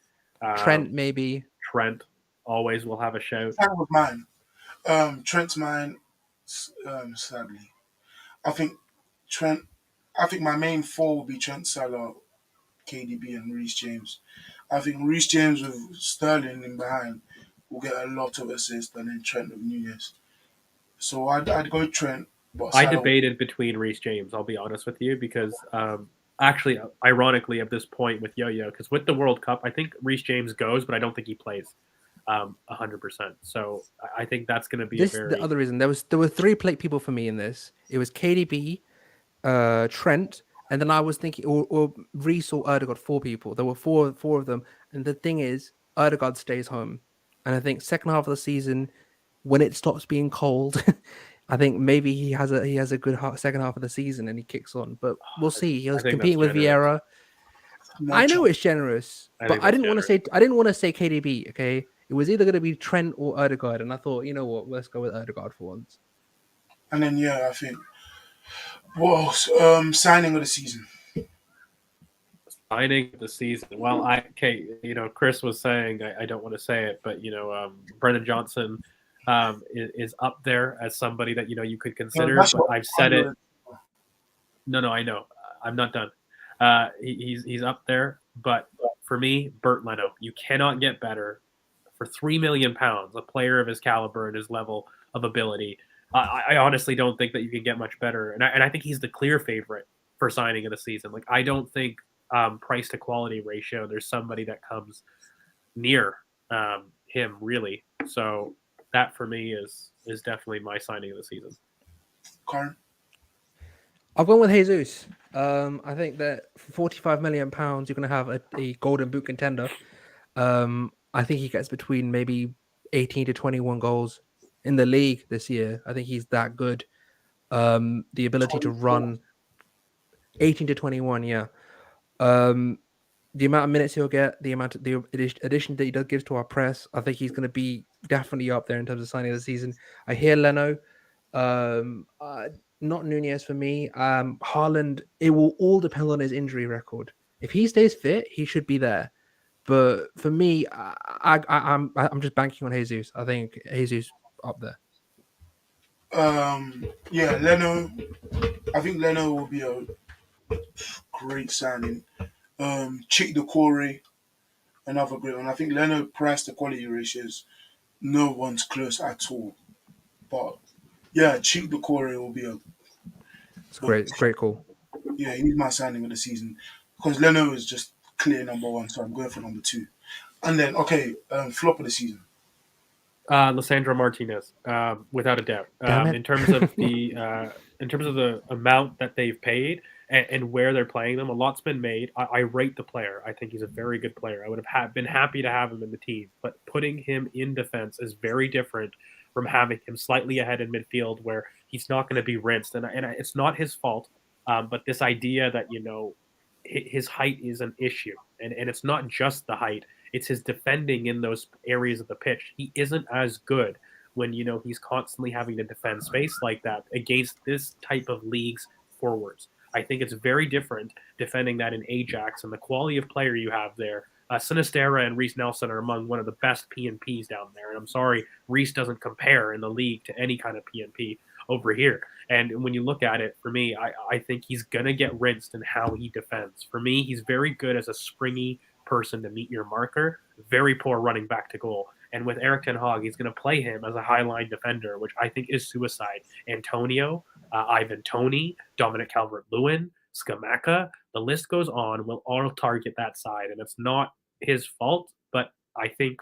Trent maybe. Trent always will have a shout. That was mine. Trent's mine. Sadly, I think Trent. I think my main four will be Trent, Salah, KDB, and Reece James. I think Reece James with Sterling in behind will get a lot of assists, and then Trent with Nunez. So I'd go Trent, but I Salah. debated between Reece James. I'll be honest with you because actually, ironically, at this point with Yo-Yo, because with the World Cup, I think Reece James goes, but I don't think he plays 100%. So I think that's going to be The other reason there were three plate people for me in this. It was KDB, Trent, and then I was thinking, or Reece or Erdegaard, four people. There were four of them, and the thing is, Erdegaard stays home, and I think second half of the season, when it stops being cold, I think maybe he has a good second half of the season and he kicks on. But we'll see. He was think competing that's with Vieira. No I know chance. it's generous, I but think I that's didn't want to say KDB. Okay, it was either going to be Trent or Erdegaard, and I thought, you know what, let's go with Erdegaard for once. And then yeah, I think what else? Signing of the season. signing of the season. Well, Chris was saying I don't want to say it, but Brendan Johnson is up there as somebody that you could consider. That's But what I've said it. No, I know. I'm not done. He's up there, but for me, Bert Leno, you cannot get better for £3 million. A player of his caliber and his level of ability, I honestly don't think that you can get much better. And I think he's the clear favorite for signing of the season. Like I don't think price to quality ratio there's somebody that comes near him really. So that for me is definitely my signing of the season. Current. I've gone with Jesus. I think that for £45 million, you're going to have a Golden Boot contender. I think he gets between maybe 18 to 21 goals in the league this year. I think he's that good. The ability to run 18 to 21, yeah. The amount of minutes he'll get, the addition that he does gives to our press, I think he's going to be definitely up there in terms of signing of the season. I hear Leno. Not Nunez for me. Haaland, it will all depend on his injury record. If he stays fit, he should be there. But for me, I'm just banking on Jesus. I think Jesus up there. Yeah, Leno. I think Leno will be a great signing. Chick Decore, another great one. I think Leno price to quality ratios, no one's close at all. But yeah, Chick Decore will be It's great call. Yeah, he's my signing of the season because Leno is just clear number one, so I'm going for number two. And then flop of the season. Lissandro Martinez, without a doubt. In terms of the amount that they've paid and where they're playing them, a lot's been made. I rate the player. I think he's a very good player. I would have been happy to have him in the team, but putting him in defense is very different from having him slightly ahead in midfield, where he's not going to be rinsed. And it's not his fault, but this idea that his height is an issue, and it's not just the height. It's his defending in those areas of the pitch. He isn't as good when he's constantly having to defend space like that against this type of league's forwards. I think it's very different defending that in Ajax, and the quality of player you have there. Sinisterra and Reece Nelson are among one of the best P&Ps down there, and I'm sorry, Reece doesn't compare in the league to any kind of P&P over here. And when you look at it, for me, I think he's going to get rinsed in how he defends. For me, he's very good as a springy person to meet your marker, very poor running back to goal. And with Eric Ten Hag, he's going to play him as a high-line defender, which I think is suicide. Antonio, Ivan Toney, Dominic Calvert-Lewin, Scamacca, the list goes on, will all target that side. And it's not his fault, but I think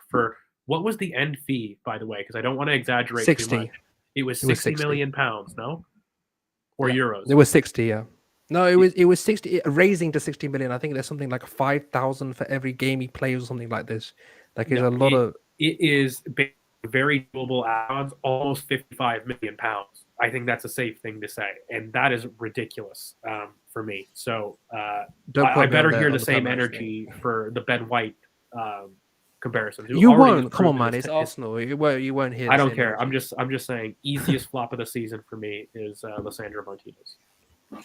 what was the end fee, by the way? Because I don't want to exaggerate 60. too much. It was £60 million, no? Or euros? It was 60, yeah. No, it was 60, raising to 60 million. I think there's something like 5,000 for every game he plays or something like this. Like there's a lot of. It is very doable odds, almost £55 million. I think that's a safe thing to say, and that is ridiculous for me. So Don't I put me better on hear the the same permanence thing. energy for the Ben White comparisons. Who You already was won't. Come on, proven man. his It's Arsenal. You won't hear I the don't same care. energy. I'm just saying. Easiest flop of the season for me is Lissandro Martinez.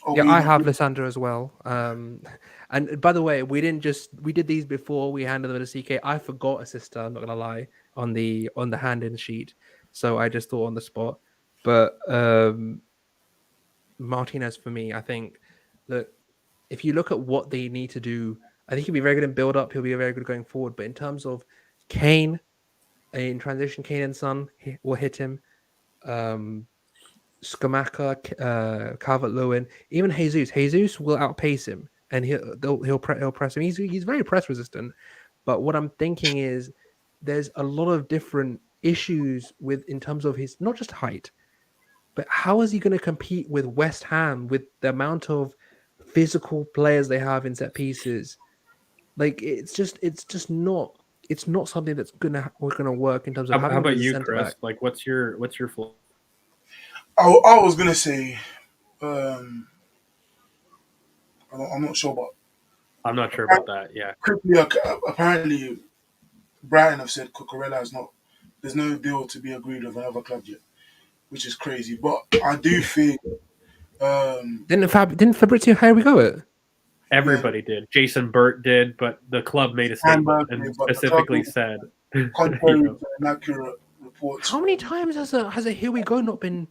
Oh, Yeah, I even have Lissandro as well. And by the way, we did these before we handed them to CK. I forgot a sister. I'm not gonna lie on the hand-in sheet, so I just thought on the spot. But Martinez for me, I think that if you look at what they need to do, I think he'll be very good in build up. He'll be very good going forward. But in terms of Kane in transition, Kane and Son will hit him. Skamaka, Calvert-Lewin, even Jesus. Jesus will outpace him, and he'll press him. He's very press resistant. But what I'm thinking is there's a lot of different issues with in terms of his not just height, but how is he going to compete with West Ham with the amount of physical players they have in set pieces? Like it's not something that's gonna work in terms of How having him about as a you, centre back. Chris? Like, what's your flop? I was gonna say, um, I'm not sure, but I'm not sure about that. Yeah, quickly, apparently Brighton have said Cucurella is not. There's no deal to be agreed with another club yet, which is crazy. But I do think, Didn't Fabrizio here we go it? yeah, everybody did. Jason Burt did, but the club made a statement Sandberg, and but the club, specifically said, you contrary know, to inaccurate reports How from. many times has a here we go not been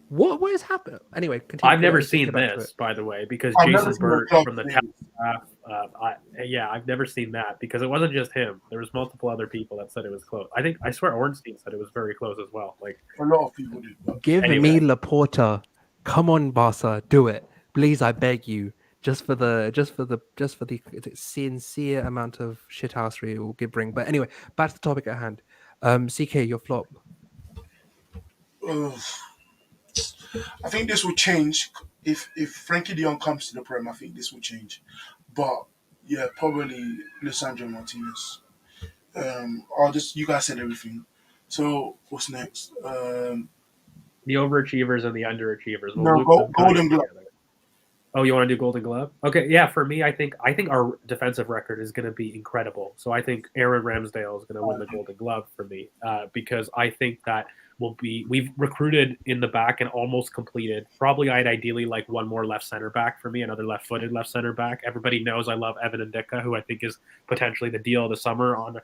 what has happened? Anyway, continue. I've never Let's get seen back to it. this, by the way, because I've never Jason seen a Burt club from the say Telegraph, yeah, I've never seen that because it wasn't just him. There was multiple other people that said it was close. I swear Ornstein said it was very close as well. Like, a lot of people did, but Give anyway, me Laporta. Come on, Barca, do it. Please, I beg you. Just for the sincere amount of shithousery it will bring. But anyway, back to the topic at hand. CK, your flop. uh, I think this will change if Frankie De Jong comes to the Prem. I think this will change, but yeah, probably Lissandro Martinez. I'll just you guys said everything. So what's next? the overachievers and the underachievers. We'll No, loop them kind of Golden Glove. together. Oh, you want to do Golden Glove? Okay, yeah. For me, I think our defensive record is going to be incredible. So I think Aaron Ramsdale is going to win the Golden Glove for me because I think that we've recruited in the back and almost completed. Probably I'd ideally like one more left center back for me, another left-footed left center back. Everybody knows I love Evan Ndika, who I think is potentially the deal of the summer on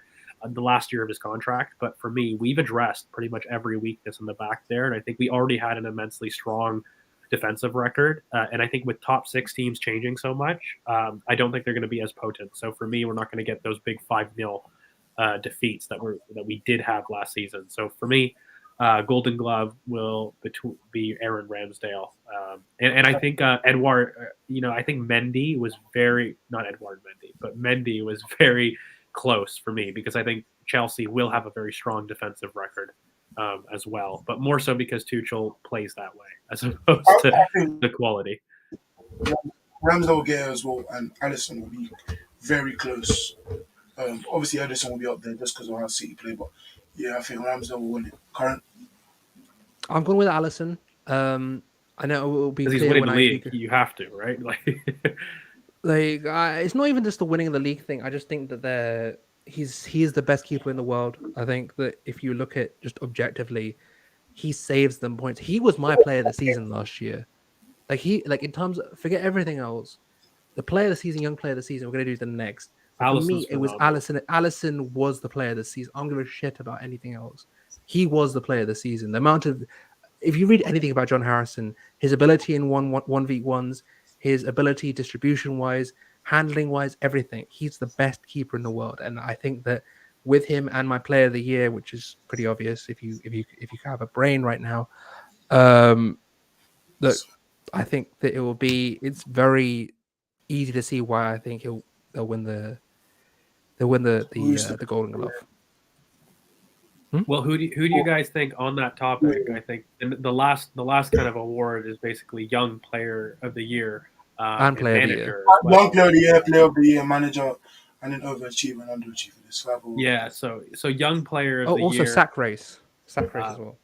the last year of his contract. But for me, we've addressed pretty much every weakness in the back there, and I think we already had an immensely strong defensive record. And I think with top six teams changing so much, I don't think they're going to be as potent. So for me, we're not going to get those big 5-0 defeats that we did have last season. So for me, Golden Glove will be Aaron Ramsdale. And I think Edouard, I think Mendy was not Edouard Mendy, but Mendy was very close for me because I think Chelsea will have a very strong defensive record as well, but more so because Tuchel plays that way as opposed I to think the quality. Ramsdale will get as well, and Allison will be very close. Obviously, Edison will be up there just because of how City play, but yeah, I think Ramsdale will win it. Current, I'm going with Allison. I know it will be Because he's clear winning when the I league, speak. you have to, right? It's not even just the winning of the league thing. I just think that he is the best keeper in the world. I think that if you look at just objectively, he saves them points. He was my player of the season last year. Like in terms of, forget everything else. The player of the season, young player of the season, we're gonna do the next. But for Allison's me, it was phenomenal. Allison. Allison was the player of the season. I don't give a shit about anything else. He was the player of the season. The amount of if you read anything about John Harrison, his ability in 1v1s, his ability distribution wise, handling wise, everything, he's the best keeper in the world. And I think that with him and my player of the year, which is pretty obvious if you have a brain right now, look, I think that it's very easy to see why I think they'll win the who's the Golden Glove. Well, who do you guys think on that topic? I think the last kind of award is basically Young Player of the Year And and Player of the Year. Manager as one well. player of the year, manager, and then overachiever and underachiever. There's 5 awards. Yeah, so Young Player of Oh, the also Year. sack race as well.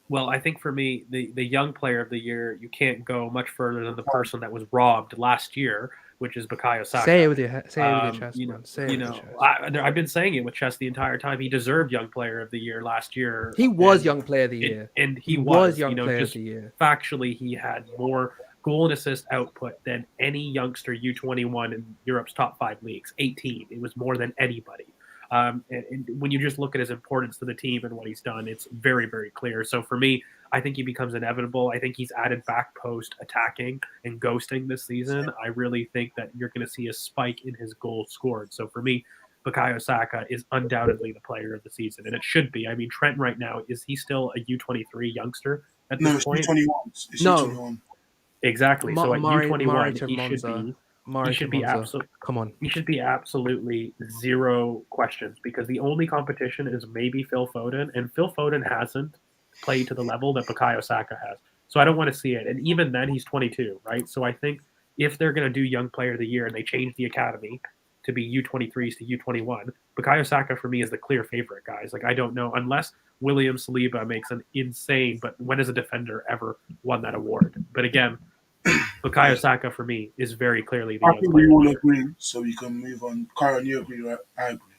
Well, I think for me, the young player of the year, you can't go much further than the person that was robbed last year, which is Bukayo Say it Saka. with your chest, man. Say it with your chest. I've been saying it with Chess the entire time. He deserved Young Player of the Year last year, He was Young Player of the and, Year. and He he was was, Young Player of just the Year. factually, he had more goal and assist output than any youngster U21 in Europe's top 5 leagues. 18. It was more than anybody. And when you just look at his importance to the team and what he's done, it's very, very clear. So for me, I think he becomes inevitable. I think he's added back post attacking and ghosting this season. I really think that you're going to see a spike in his goals scored. So for me, Bukayo Saka is undoubtedly the player of the season, and it should be. I mean, Trent right now, is he still a U23 youngster at No, this it's point? U21. It's No, U21. Exactly. So at Mari U21, to he should Monza. be he Mari to should be Monza. absolutely Come on. he should be absolutely zero questions because the only competition is maybe Phil Foden, and Phil Foden hasn't played to the level that Bukayo Saka has. So I don't want to see it. And even then, he's 22, right? So I think if they're going to do Young Player of the Year and they change the academy to be U23s to U21, Bukayo Saka for me is the clear favorite, guys. Like I don't know unless William Saliba makes an insane. But when has a defender ever won that award? But again, Bukayo Yeah. Saka for me is very clearly the I Young think we Player of the all Year. agree, so we can move on. Kyron, you agree, right? I agree.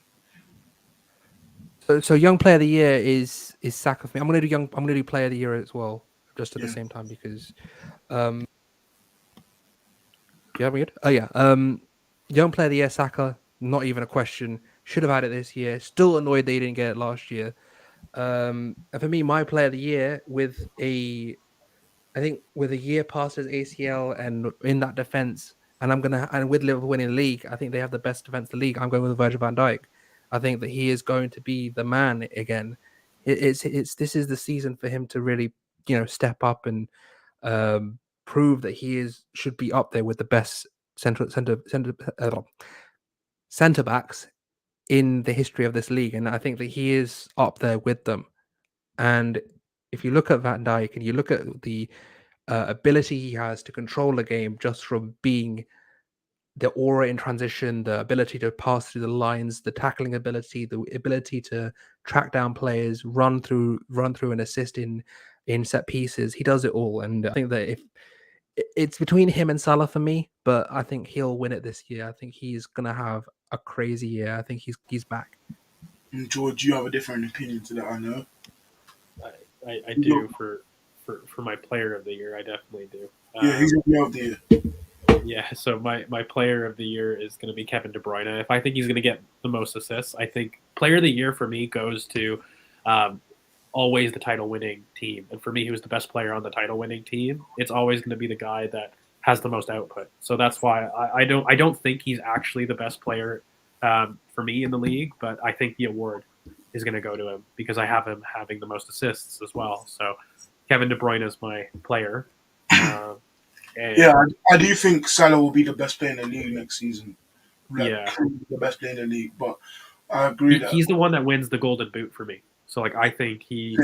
So Young Player of the Year is Saka for me. I'm gonna do Player of the Year as well, just at the Yeah. same time because yeah, weird. Oh yeah. Young Player of the Year, Saka, not even a question. Should have had it this year. Still annoyed they didn't get it last year. And for me, my Player of the Year I think with a year past his ACL and in that defense, and with Liverpool winning the league, I think they have the best defense in the league. I'm going with Virgil van Dijk. I think that he is going to be the man again. It's this is the season for him to really step up and prove that he is should be up there with the best center backs in the history of this league, and I think that he is up there with them. And if you look at Van Dijk and you look at the ability he has to control the game just from being the aura in transition, the ability to pass through the lines, the tackling ability, the ability to track down players, run through and assist in set pieces. He does it all, and I think that if it's between him and Salah for me, but I think he'll win it this year. I think he's gonna have a crazy year. I think he's back. And George, you have a different opinion to that, I know. I do for my Player of the Year. I definitely do. Yeah, he's a player of the year. Yeah, so my Player of the Year is going to be Kevin De Bruyne. If I think he's going to get the most assists, I think Player of the Year for me goes to always the title-winning team. And for me, he was the best player on the title-winning team. It's always going to be the guy that has the most output. So that's why I don't think he's actually the best player for me in the league, but I think the award is going to go to him because I have him having the most assists as well. So Kevin De Bruyne is my player. Yeah, I do think Salah will be the best player in the league next season. Like, Yeah, the best player in the league. But I agree that he's the one that wins the Golden Boot for me. So like I think he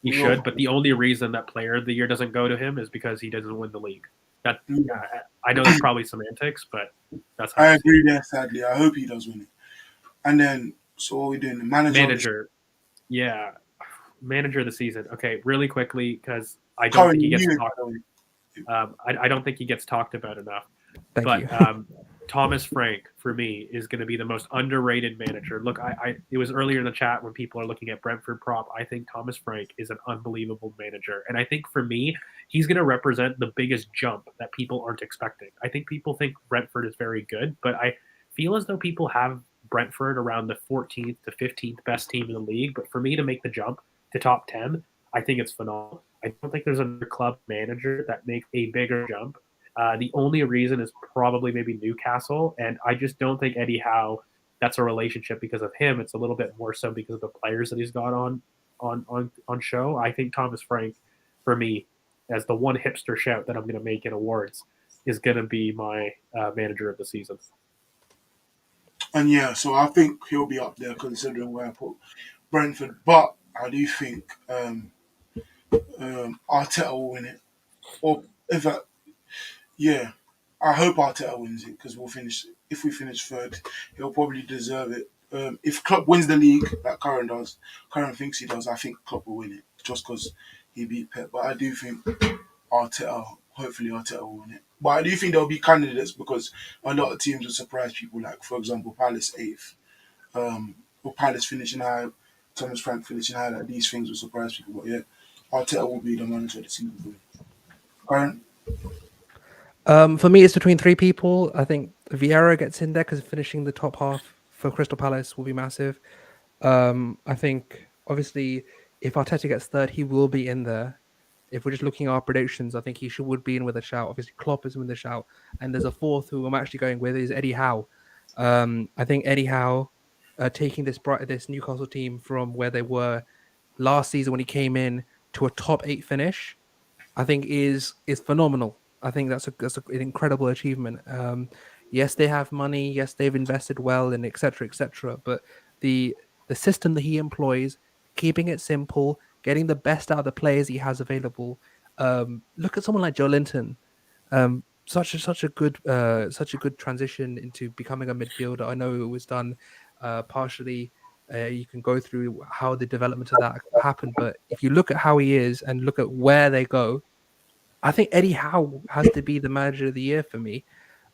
should, but the only reason that Player of the Year doesn't go to him is because he doesn't win the league. That I know that's probably semantics, but that's how I agree there. Sadly, I hope he does win it. And then, so what are we doing? The manager. Yeah, manager of the season. Okay, really quickly because I don't Current think he gets year, talked. I don't think he gets talked about enough. Thank But you. Thomas Frank for me is going to be the most underrated manager. Look, it was earlier in the chat when people are looking at Brentford prop. I think Thomas Frank is an unbelievable manager, and I think for me, he's going to represent the biggest jump that people aren't expecting. I think people think Brentford is very good, but I feel as though people have Brentford around the 14th to 15th best team in the league. But for me to make the jump to top 10, I think it's phenomenal. I don't think there's another club manager that makes a bigger jump. The only reason is probably maybe Newcastle, and I just don't think Eddie Howe. That's a relationship because of him. It's a little bit more so because of the players that he's got on show. I think Thomas Frank, for me, as the one hipster shout that I'm going to make in awards, is going to be my manager of the season. and yeah, so I think he'll be up there considering where I put Brentford. But I do think Arteta will win it. Or in fact, I hope Arteta wins it because we'll finish. If we finish third, he'll probably deserve it. If Klopp wins the league, like Karen thinks he does, I think Klopp will win it just because he beat Pep. But I do think hopefully Arteta will win it. But I do think there'll be candidates because a lot of teams will surprise people. Like for example, Palace eighth, or Palace finishing high, Thomas Frank finishing high. Like these things will surprise people. But yeah, Arteta will be the manager of the season. Karen, For me, it's between three people. I think Vieira gets in there because finishing the top half for Crystal Palace will be massive. I think obviously if Arteta gets third, he will be in there. If we're just looking at our predictions, I think would be in with a shout. Obviously, Klopp is in with a shout, and there's a fourth who I'm actually going with is Eddie Howe. I think Eddie Howe taking this Newcastle team from where they were last season when he came in to a top 8 finish, I think is phenomenal. I think an incredible achievement. Yes, they have money. Yes, they've invested well, and etc. etc. But the the system that he employs, keeping it simple, getting the best out of the players he has available. Look at someone like Joe Linton. Such a good transition into becoming a midfielder. I know it was done partially. You can go through how the development of that happened, but if you look at how he is and look at where they go, I think Eddie Howe has to be the manager of the year for me.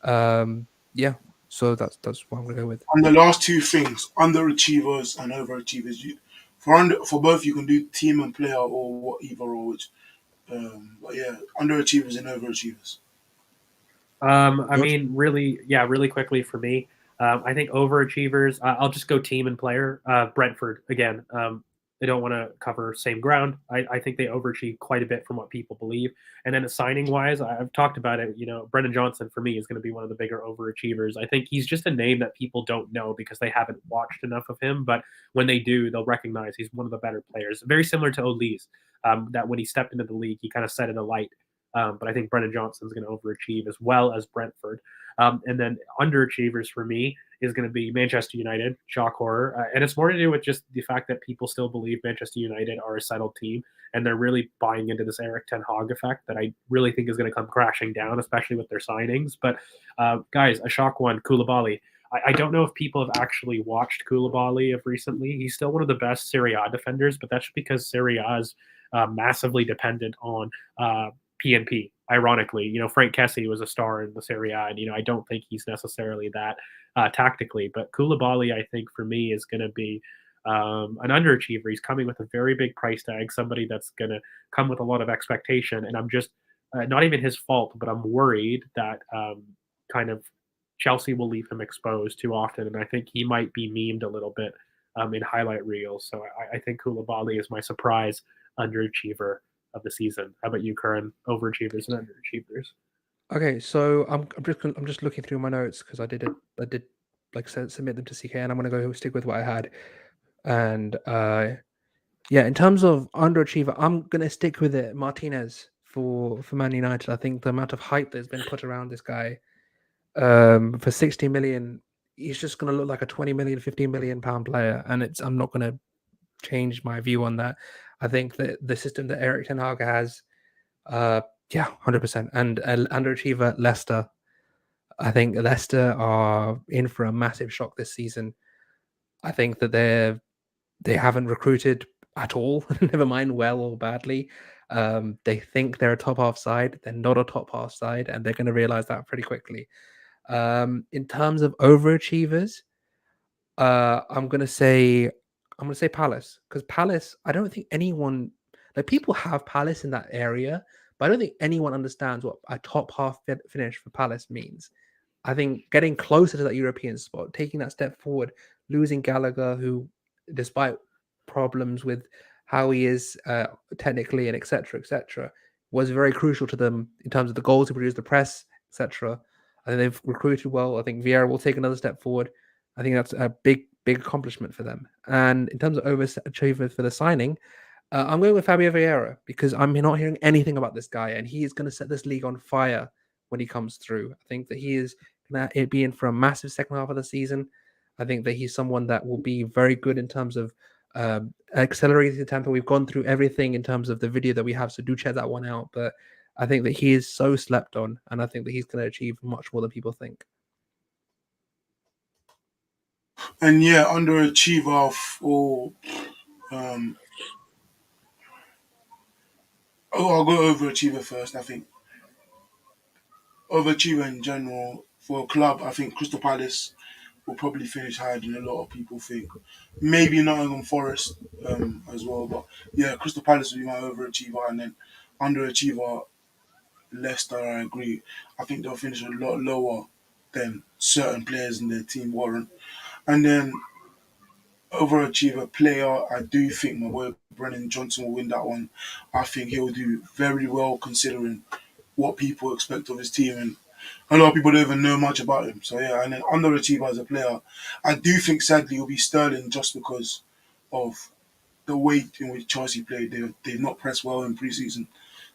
Yeah, so that's what I'm gonna go with. on the last two things, underachievers and overachievers. For both, you can do team and player or what either or which. But yeah, underachievers and overachievers. I George? mean, really, yeah, really quickly for me. I think overachievers. I'll just go team and player. Brentford again. They don't want to cover same ground. I think they overachieve quite a bit from what people believe. And then signing wise, I've talked about it. You know, Brendan Johnson for me is going to be one of the bigger overachievers. I think he's just a name that people don't know because they haven't watched enough of him. But when they do, they'll recognize he's one of the better players. Very similar to Olise. That when he stepped into the league, he kind of set it alight. But I think Brendan Johnson's going to overachieve as well as Brentford. And then underachievers for me is going to be Manchester United, shock horror. And it's more to do with just the fact that people still believe Manchester United are a settled team and they're really buying into this Eric Ten Hag effect that I really think is going to come crashing down, especially with their signings. But guys, a shock one, Koulibaly. I don't know if people have actually watched Koulibaly of recently. He's still one of the best Serie A defenders, but that's because Serie A is massively dependent on PNP. Ironically, you know, Frank Kessie was a star in the Serie A, and I don't think he's necessarily that tactically. But Koulibaly, I think for me, is going to be an underachiever. He's coming with a very big price tag, somebody that's going to come with a lot of expectation, and I'm just not even his fault, but I'm worried that kind of Chelsea will leave him exposed too often, and I think he might be memed a little bit in highlight reels. So I think Koulibaly is my surprise underachiever of the season. How about you, Curran? Overachievers and underachievers. Okay, so I'm just looking through my notes because I did like submit them to CK, and I'm gonna go stick with what I had. And yeah, in terms of underachiever, I'm gonna stick with it. Martinez for Man United. I think the amount of hype that's been put around this guy for 60 million, he's just gonna look like a 20 million, 15 million pound player, and I'm not gonna change my view on that. I think that the system that Eric Ten Hag has, yeah, 100%. And underachiever Leicester. I think Leicester are in for a massive shock this season. I think that they haven't recruited at all, never mind well or badly. They think they're a top half side. They're not a top half side, and they're going to realize that pretty quickly. In terms of overachievers, I'm gonna say Palace because Palace. I don't think anyone like people have Palace in that area, but I don't think anyone understands what a top half finish for Palace means. I think getting closer to that European spot, taking that step forward, losing Gallagher, who, despite problems with how he is technically and etc., was very crucial to them in terms of the goals he produced, the press, etc. I think they've recruited well. I think Vieira will take another step forward. I think that's a big accomplishment for them. And in terms of overachievement for the signing, I'm going with Fabio Vieira because I'm not hearing anything about this guy, and he is going to set this league on fire when he comes through. I think that he is going to be in for a massive second half of the season. I think that he's someone that will be very good in terms of accelerating the tempo. We've gone through everything in terms of the video that we have, so do check that one out. But I think that he is so slept on, and I think that he's going to achieve much more than people think. And yeah, underachiever for um oh, I'll go overachiever first. I think overachiever in general for a club. I think Crystal Palace will probably finish higher than a lot of people think. Maybe Nottingham Forest as well, but yeah, Crystal Palace will be my overachiever, and then underachiever Leicester. I agree. I think they'll finish a lot lower than certain players in their team warrant. And then overachiever player, I do think my boy Brennan Johnson will win that one. I think he'll do very well considering what people expect of his team, and a lot of people don't even know much about him. So yeah, and then underachiever as a player, I do think sadly will be Sterling just because of the way in which Chelsea played. They've not pressed well in pre-season.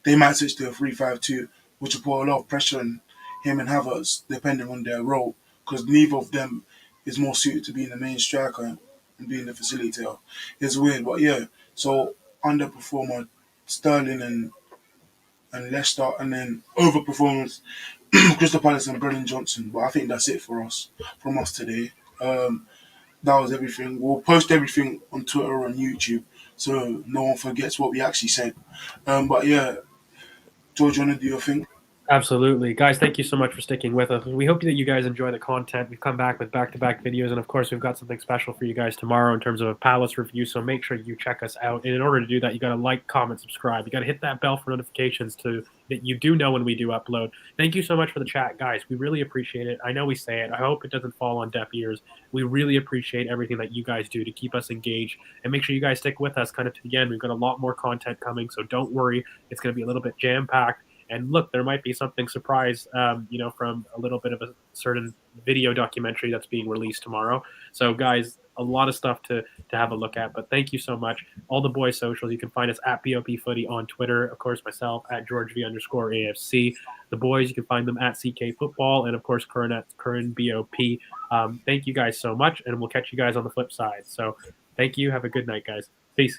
They might switch to a 3-5-2, which will put a lot of pressure on him and Havertz depending on their role, because neither of them is more suited to being the main striker and being the facilitator. It's weird, but yeah. So underperformer Sterling and Leicester, and then overperformers Crystal Palace and Brennan Johnson. But I think that's it for us from us today. That was everything. We'll post everything on Twitter or on YouTube so no one forgets what we actually said. But yeah, George, you want to do your thing? Absolutely. Guys, thank you so much for sticking with us. We hope that you guys enjoy the content. We've come back with back-to-back videos, and of course, we've got something special for you guys tomorrow in terms of a Palace review, so make sure you check us out. And in order to do that, you got to like, comment, subscribe. You got to hit that bell for notifications to that you do know when we do upload. Thank you so much for the chat, guys. We really appreciate it. I know we say it. I hope it doesn't fall on deaf ears. We really appreciate everything that you guys do to keep us engaged, and make sure you guys stick with us kind of to the end. We've got a lot more content coming, so don't worry. It's going to be a little bit jam-packed. And look, there might be something surprise, from a little bit of a certain video documentary that's being released tomorrow. So, guys, a lot of stuff to have a look at. But thank you so much. All the boys' socials, you can find us at BOP Footy on Twitter. Of course, myself at GeorgeV_AFC. The boys, you can find them at CK Football, and of course, Curran at Curran BOP. Thank you guys so much, and we'll catch you guys on the flip side. So, thank you. Have a good night, guys. Peace.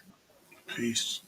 Peace.